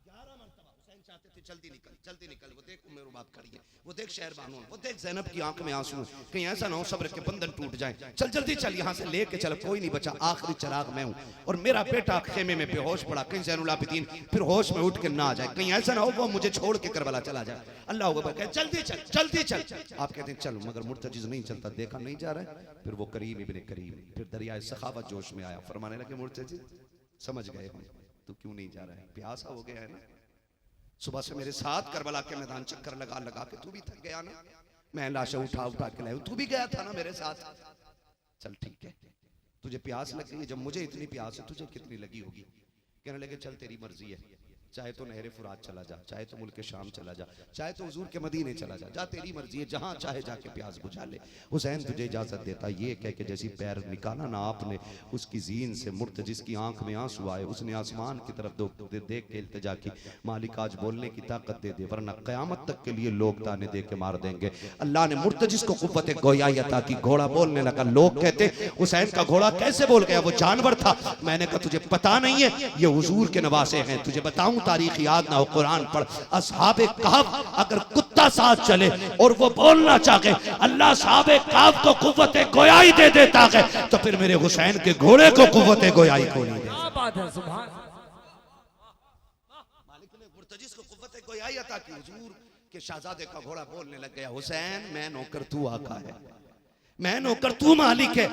11 मरतबा। हुसैन चाहते थे जल्दी निकल, जल्दी निकल। वो देख मेरे बात खड़ी है, वो देख शहर बानो, वो देख ज़ैनब की आंख में आंसू, कहीं ऐसा ना हो सब्र के बंधन टूट जाए। चल जल्दी चल, यहाँ से लेके चल, कोई नहीं बचा, आखिरी चिराग मैं हूँ और मेरा बेटा खेमे में बेहोश पड़ा, कहीं ज़ैनुल आबिदीन फिर होश में उठ के ना आ जाए, कहीं ऐसा ना हो वो मुझे छोड़ के करबला चला जाए। अल्लाह अकबर कहे जल्दी चल, जल्दी चल। आप कहते हैं चलो, मगर मुर्तजिज़ नहीं चलता, देखा नहीं जा रहा है। फिर वो करीम इब्ने करीम, फिर दरियाए सखावत जोश में आया, फरमाने लगे मुर्तजिज़ समझ गए हम, तू क्यों नहीं जा रहा है? प्यासा हो गया है ना, सुबह से मेरे साथ करबला के मैदान चक्कर लगा लगा के तू भी थक गया ना, मैं लाशें उठा उठा के लाया, तू भी गया था ना मेरे साथ। चल ठीक है, तुझे प्यास लग गई है, जब मुझे इतनी प्यास है तुझे कितनी लगी होगी? कहने लगे चल तेरी मर्जी है, चाहे तो नहरे फुरात चला जा, चाहे तो मुल्क शाम चला जा, चाहे तो हुजूर के मदीने चला जा, जा तेरी मर्जी है, जहां चाहे जाके प्यास बुझा ले। हुसैन तुझे इजाजत देता, ये कह के जैसी पैर निकाला ना आपने उसकी जीन से, मुर्तजिस की आंख में आंसू आए, उसने आसमान की तरफ देख के इल्तिजा की, मालिक आज बोलने की ताकत दे दे वरना कयामत तक के लिए लोग ताने दे के मार देंगे। अल्लाह ने मुर्तजिस को कुव्वत गोयाई अता की, घोड़ा बोलने लगा। लोग कहते हुसैन का घोड़ा कैसे बोल गया, वो जानवर था। मैंने कहा तुझे पता नहीं है ये हुजूर के नवासे हैं, तुझे बताऊं तारीख याद ना हो, कुरान पढ़। असहाबे कहफ अगर कुत्ता साथ चले और वो बोलना चाहे, अल्लाह साहबे कहफ को कुव्वत गोयाई दे देता है, तो फिर मेरे हुसैन के घोड़े को कुव्वत गोयाई को नहीं दे। क्या बात है, सुभान। मालिक ने मुर्तजिस को कुव्वत गोयाई अता की, हुजूर के शहजादे का घोड़ा बोलने लग गया, हुसैन मैं नौकर तू आका है, मैं नौकर तू मालिक है।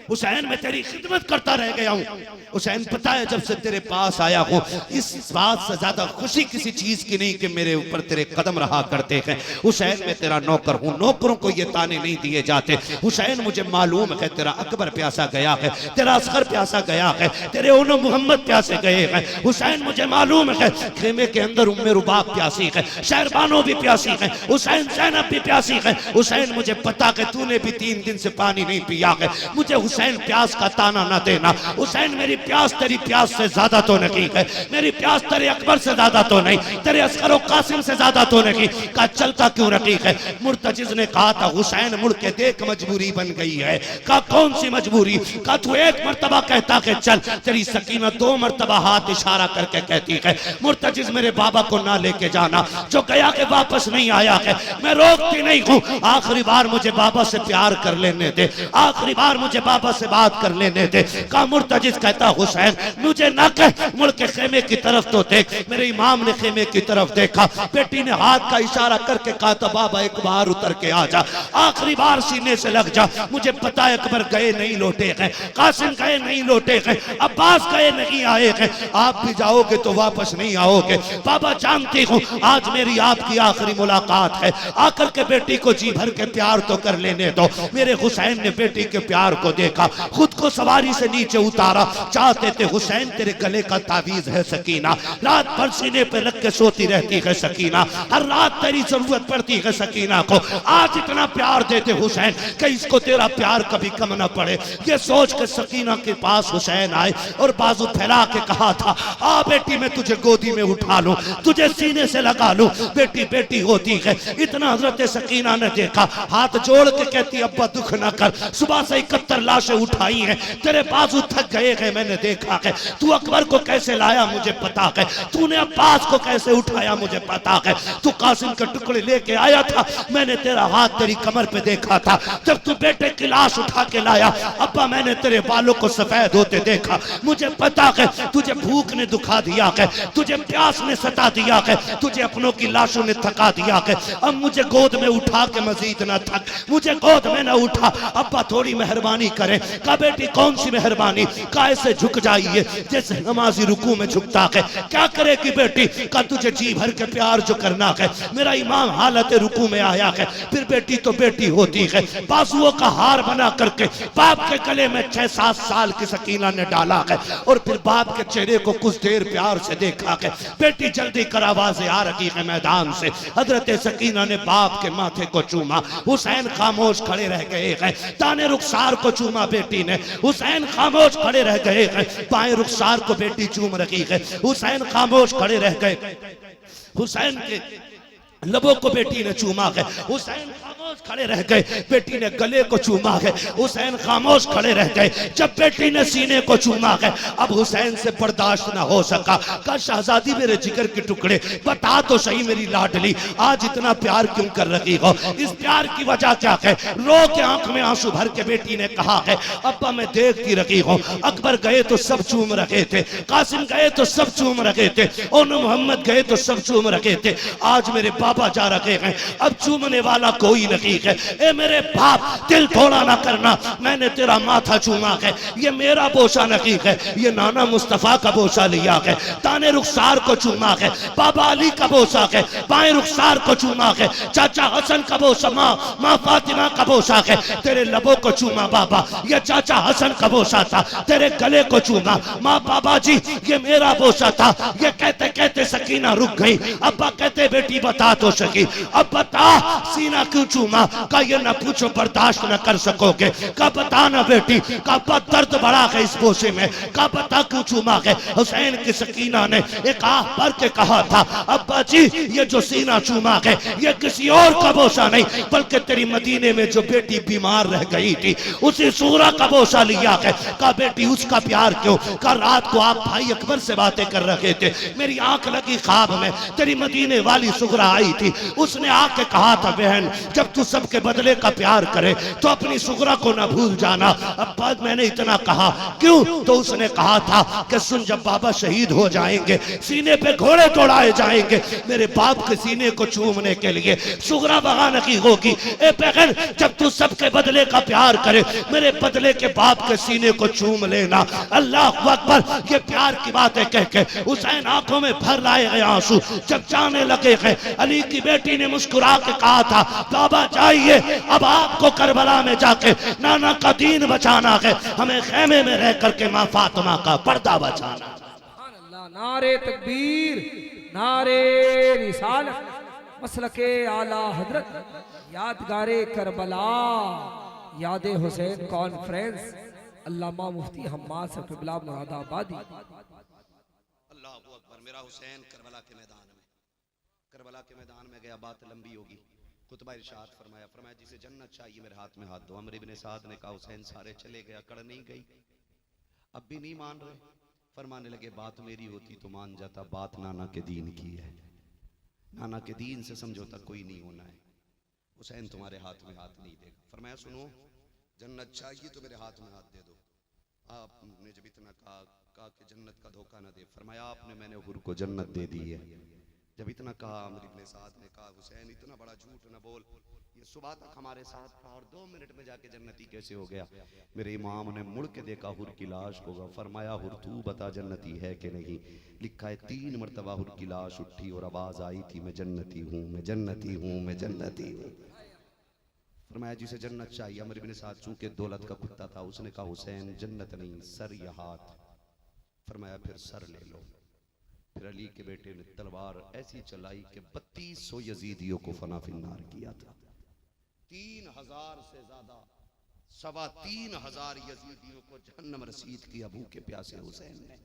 हुसैन मैं तेरी खिदमत करता रह गया हूँ। हुसैन पता है जब से तेरे पास आया हूँ इस बात से ज्यादा खुशी किसी चीज की नहीं कि मेरे ऊपर तेरे कदम रहा करते हैं। हुसैन मैं तेरा नौकर हूँ, नौकरों को ये ताने नहीं दिए जाते। हुसैन मुझे मालूम है तेरा अकबर प्यासा गया है, तेरा असगर प्यासा गया है, तेरे उन्हों मोहम्मद प्यासे गए हैं। हुसैन मुझे मालूम है खेमे के अंदर उम्मे रुबाब प्यासी है, शहरबानो भी प्यासी है, हुसैन ज़ैनब भी प्यासी है। हुसैन मुझे पता है तूने भी 3 दिन दिन से पानी नहीं पिया है, मुझे हुसैन प्यास का ताना ना देना। हुसैन मेरी प्यास तेरी प्यास से ज्यादा तो नहीं है, मेरी प्यास तेरे अकबर से ज्यादा तो नहीं, तेरे अस्कर कासिम से ज्यादा तो नहीं। का चलता क्यों रकीक है? मुर्तजिज ने कहा था हुसैन मुड़ के देख मजबूरी बन गई है। का कौन सी मजबूरी? का तू एक मर्तबा कहता कि चल, तेरी सकीना दो मर्तबा हाथ इशारा करके कहती है मुर्तजिज मेरे बाबा को ना लेके जाना, जो गया के वापस नहीं आया है। मैं रोकती नहीं हूँ, आखिरी बार मुझे बाबा से प्यार कर लेने दे, आखिरी बार मुझे बाबा से बात कर लेने दे। का मुर्तजिज कहता हुसैन मुझे ना कह, मुड़ के खेमे की तरफ तो देख। मेरे इमाम ने खेमे की तरफ देखा, बेटी ने हाथ का इशारा करके कहा था बाबा एक बार उतर के आ जा, आखिरी बार सीने से लग जा। मुझे पता है अकबर गए नहीं लौटे हैं, कासिम गए नहीं लौटे हैं, अब्बास गए नहीं आए हैं, आप भी जाओगे तो वापस नहीं आओगे। बाबा जानती हूँ आज मेरी आपकी आखिरी मुलाकात है, आकर के बेटी को जी भर के प्यार तो कर लेने दो। मेरे हुसैन ने बेटी के प्यार को देखा, खुद को सवारी से नीचे उतारा, चाहते थे हुसैन तेरे गले का तावीज है सकीना, रात भर सीने पे रख के सोती रहती है सकीना, हर रात तेरी जरूरत पड़ती है सकीना को। आज इतना प्यार देते हुसैन कि इसको तेरा प्यार कभी कम ना पड़े। ये सोच के सकीना के पास हुसैन आए और बाजू फैला के कहा था आ बेटी मैं तुझे गोदी में उठा लूं, तुझे सीने से लगा लूं। बेटी बेटी होती है। इतना हजरत सकीना ने देखा, हाथ जोड़ के कहती अब्बा दुख ना कर, सुबह से 71 लाशें उठाई हैं, तेरे बाजू थक गए हैं, मैंने देखा है। तू अकबर को कैसे लाया मुझे पता है, तूने अब्बास को कैसे उठाया मुझे पता है, तू कासिम के टुकड़े लेके आया था, मैंने तेरा हाथ तेरी कमर पे देखा था। जब तू बेटे की लाश उठा के लाया अब्बा मैंने तेरे बालों को सफेद होते देखा, मुझे पता है तुझे भूख ने दुखा दिया है, तुझे प्यास ने सता दिया है, तुझे अपनों की लाशों ने थका दिया है। अब मुझे गोद में उठा के मजीद ना थक, मुझे गोद में ना उठा, अब्बा थोड़ी मेहरबानी करें। का बेटी कौन सी मेहरबानी? का ऐसे झुक जाइए जैसे नमाजी रुकू में झुकता है। क्या करेगी बेटी? का तुझे जी भर के प्यार जो करना है, मेरा इमाम हालत रुकू में आया है, फिर बेटी तो बेटी होती है। बाजुओं का हार बना करके बाप के गले में 6-7 साल की सकीना ने डाला है और फिर बाप के चेहरे को कुछ देर प्यार से देखा है। बेटी जल्दी कर आवाजें आ रही है मैदान से। हजरत सकीना ने बाप के माथे को चूमा, हुसैन खामोश खड़े रह गए हैं। दाने रुखसार को चूमा बेटी ने, हुसैन खामोश खड़े रह गए हैं। बाएं रुखसार को बेटी चूम रही है, हुसैन खामोश खड़े रह गए। हुसैन के लबों को बेटी ने चूमा है, हुसैन खामोश खड़े रह गए। बेटी ने गले को चूमा है, हुसैन खामोश खड़े रह गए। जब बेटी ने सीने को चूमा है अब हुसैन से बर्दाश्त ना हो सका। का शहजादी मेरे जिगर के टुकड़े बता तो सही मेरी लाडली आज इतना प्यार क्यों कर रही हो, इस प्यार की वजह क्या है? रो के आंख में आंसू भर के बेटी ने कहा है अब्बा मैं देखती रही हूँ, अकबर गए तो सब चूम रहे थे, कासिम गए तो सब चूम रहे थे, और मोहम्मद गए तो सब चूम रहे थे, आज मेरे बाबा जा रहे हैं, अब चूमने वाला कोई नहीं है। ए मेरे बाप दिल थोड़ा ना करना, मैंने तेरा माथा चूमा है, ये मेरा बोसा नहीं है, ये नाना मुस्तफा का बोसा लिया है। ताने रुखसार को चूमा है, बाबा अली का बोसा है, बाएं रुखसार को चूमा है, चाचा हसन का बोसा, माँ फातिमा का बोसा है। तेरे लबों को चूमा बाबा, ये चाचा हसन का बोसा था, तेरे गले को चूमा माँ बाबा जी, ये मेरा बोसा था। ये कहते कहते सकीना रुक गई। अब्बा कहते बेटी बता तो सकी, अब बता सीना क्यों चूमा? का ये न पूछो बर्दाश्त न कर सकोगे, का बता ना बेटी, का दर्द बड़ा है इस बोसे में, का बता क्यों चूमा है? हुसैन की सकीना ने एक आह भर के कहा था अब्बा जी ये जो सीना चूमा है ये किसी और का बोसा नहीं बल्कि तेरी मदीने में जो बेटी बीमार रह गई थी उसी सूरा का बोसा लिया है। का बेटी उसका प्यार क्यों? का रात को आप भाई अकबर से बातें कर रहे थे, मेरी आंख लगी ख्वाब में तेरी मदीने वाली सुगरा आई थी, उसने आके कहा था बहन जब तू सबके बदले का प्यार करे तो अपनी सुगरा को ना भूल जाना। अब बाद मैंने इतना कहा क्यों? तो उसने कहा था कि सुन जब बाबा शहीद हो जाएंगे सीने पे घोड़े दौड़ाए जाएंगे, मेरे बाप के सीने को चूमने के लिए सुगरा बगाने की होगी। ए बहन जब तू सबके बदले का प्यार करे मेरे बदले के बाप के सीने को चूम लेना। अल्लाह अकबर। ये प्यार की बातें कह के हुसैन आंखों में भर लाए गए आंसू जब जाने लगे हैं। अली की बेटी ने मुस्कुरा के कहा था बाबा जाइए अब आपको करबला में जाके नाना का दीन बचाना है, हमें खेमे में रह करके माँ फातिमा का पर्दा बचाना। नारे तकबीर, नारे रिसालत, मसलके आला हजरत, यादगारे करबला। याद हुसैन कॉन्फ्रेंस अल्लामा मुफ्ती हम्माद साहब क़िबला मुरादाबादी। अल्लाह अकबर। मेरा हुसैन करबला के मैदान में गया। बात लंबी होगी। खुतबा इरशाद फरमाया, जिसे जन्नत चाहिए मेरे हाथ में हाथ दो। अमर इब्ने साद ने कहा हुसैन सारे चले गए, अकड़ नहीं गई, अब भी नहीं मान रहे। फरमाने लगे बात मेरी होती तो मान जाता, बात नाना के दीन की है, नाना के दीन से समझौता कोई नहीं होना है। हुसैन तुम्हारे हाथ में हाथ नहीं देगा। फरमाया सुनो, जन्नत चाहिए तो मेरे हाथ में हाथ दे दो। आपने जब इतना कहा कि जन्नत का धोखा ना दे, फरमाया आपने मैंने हुर को जन्नत दे दी है। जब इतना कहा अमर इब्ने साद ने कहा हुसैन इतना बड़ा झूठ न बोल, ये सुबह तक हमारे साथ था और 2 मिनट में जाके जन्नती कैसे हो गया। मेरे इमाम ने मुड़ के देखा हुर की लाश होगा। फरमाया हुर तू बता जन्नती है कि नहीं। लिखा है 3 मरतबा हुर की लाश उठी और आवाज आई थी मैं जन्नती हूँ, मैं जन्नती हूँ, मैं जन्नती हूँ। फरमाया जिसे जन्नत चाहिए। अमर इब्ने साद चूंकि दौलत का कुत्ता था, उसने कहा हुसैन जन्नत नहीं सर या हाथ। फरमाया फिर सर ले लो। फिर अली के बेटे ने तलवार ऐसी चलाई कि 3200 यजीदियों को फना फिन्नार किया था। 3000 से ज्यादा 3,500 यजीदियों को जहन्नम रसीद किया भूखे प्यासे हुसैन ने।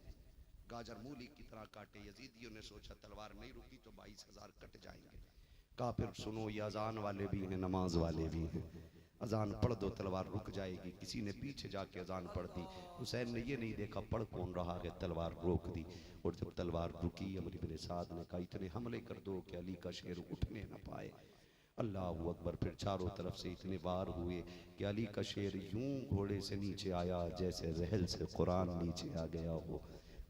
गाजर मूली की तरह काटे। यजीदियों ने सोचा तलवार नहीं रुकी तो 22,000 कट जाएंगे। कहा फिर सुनो, ये अजान वाले भी हैं, नमाज वाले भी हैं, अजान पढ़ दो तलवार रुक जाएगी। किसी ने पीछे जाके अजान पढ़ दी। हुसैन ने ये नहीं देखा पढ़ कौन रहा है, तलवार रोक दी। और जब तलवार रुकी, अमर इब्ने साद ने कहा इतने हमले कर दो कि अली का शेर उठने न पाए। अल्लाह अकबर। फिर चारों तरफ से इतने वार हुए कि अली का शेर यूं घोड़े से नीचे आया जैसे रहल से कुरान नीचे आ गया हो।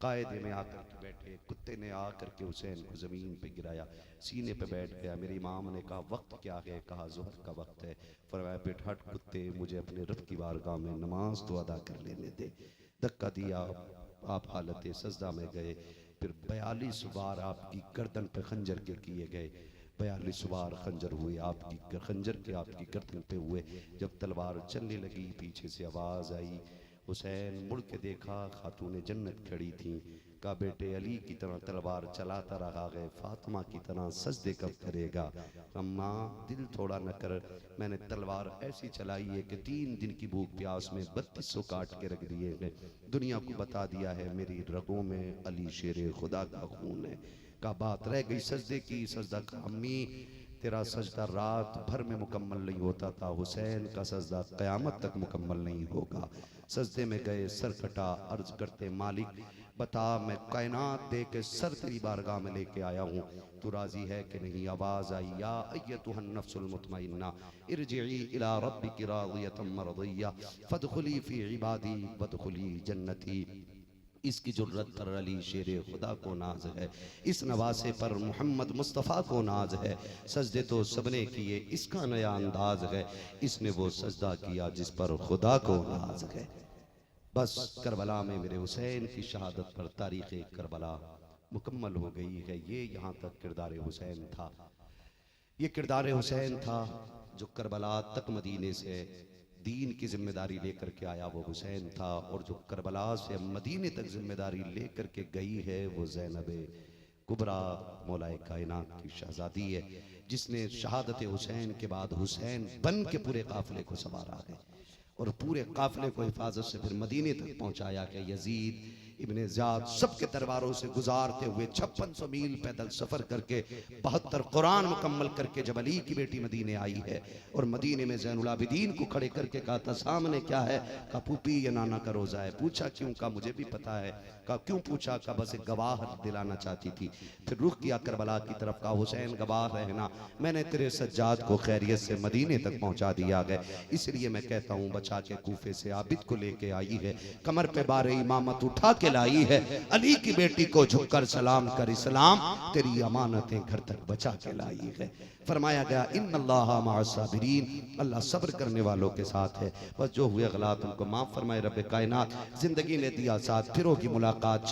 कायदे में आकर के बैठे, कुत्ते ने आकर के हुसैन को ज़मीन पे गिराया, सीने पे बैठ गया। मेरे इमाम ने कहा वक्त क्या है। कहा ज़ोहर का वक्त है। फरमाया बेट हट कुत्ते, मुझे अपने रब की बारगाह में नमाज तो अदा कर लेने दे। धक्का दिया, आप हालत सजदा में गए। फिर 42 बार आपकी गर्दन पे खंजर के किए गए। 42 बार खंजर हुए आपकी खंजर के आपकी गर्दन पे हुए। जब तलवार चलने लगी, पीछे से आवाज़ आई। हुसैन मुड़ के देखा, खातून जन्नत खड़ी थी। कहा बेटे अली की तरह तलवार चलाता रहा है, फातिमा की तरह सजदे कब करेगा। अम्मा दिल थोड़ा न कर, मैंने तलवार ऐसी चलाई है कि 3 दिन की भूख प्यास में 3200 काट के रख दिए हैं। दुनिया को बता दिया है मेरी रगों में अली शेर खुदा का खून है। का बात रह गई सजदे की। सजदा का अम्मी तेरा सजदा रात भर में मुकम्मल नहीं होता था, हुसैन का सजदा क़यामत तक मुकम्मल नहीं होगा। सजदे में गए, सर कटा, अर्ज करते मालिक बता मैं कायनात दे के सर तेरी बारगाह में लेके आया हूँ, तू राजी है कि नहीं। आवाज़ आई या अय्यतुहन नफ्सुल मुतमइन्ना इरजिई इला रब्बिकी रादियतम मरदिया फदखुली फी इबादी वदखुली जन्नती। इसकी जुर्रत पर अली शेर खुदा को नाज है, इस नवासे पर मोहम्मद मुस्तफ़ा को नाज है। सजदे तो सबने किए, इसका नया अंदाज है, इसने वो सजदा किया जिस पर खुदा को नाज है। बस करबला में मेरे हुसैन की शहादत पर तारीख़ करबला मुकम्मल हो गई है। ये यहाँ तक किरदार हुसैन था, ये किरदार हुसैन था जो करबला तक मदीने से दीन की जिम्मेदारी लेकर के आया, वो हुसैन था। और जो करबला से मदीने तक जिम्मेदारी लेकर के गई है वो ज़ैनबे कुबरा मौलाए कायनात की शहजादी है, जिसने शहादत हुसैन के बाद हुसैन बन के पूरे काफिले को संवारा है और पूरे काफिले को हिफाजत से फिर मदीने तक पहुंचाया कि यजीद इब्ने ज़ियाद सबके दरबारों से गुजारते हुए 5600 मील पैदल सफ़र करके 72 कुरान मुकम्मल करके जब अली की बेटी मदीने आई है और मदीने में ज़ैनुल आबिदीन को खड़े करके कहा था सामने क्या है। कहा पुपी ये नाना का रोज़ा है। पूछा क्यों? कहा मुझे भी पता है। कहा क्यों पूछा? कहा बस एक गवाह दिलाना चाहती थी। फिर रुख किया करबला की तरफ। कहा हुसैन गवाह रहना, मैंने तेरे सज्जाद को खैरियत से मदीने तक पहुँचा दिया है, इसलिए मैं कहता हूँ बचा के कूफे से आबिद को लेके आई है, कमर पे बारे इमामत उठा के लाई है। अली की बेटी को झुककर सलाम कर, इस्लाम तेरी अमानतें घर तक बचा के लाई है। फरमाया गया इन्नल्लाहा मअस साबिरीन, अल्लाह सब्र करने वालों के साथ है। बस जो हुए गलत उनको माफ फरमाए रब कायनात। जिंदगी ने दिया साथ, फिर होगी मुलाकात।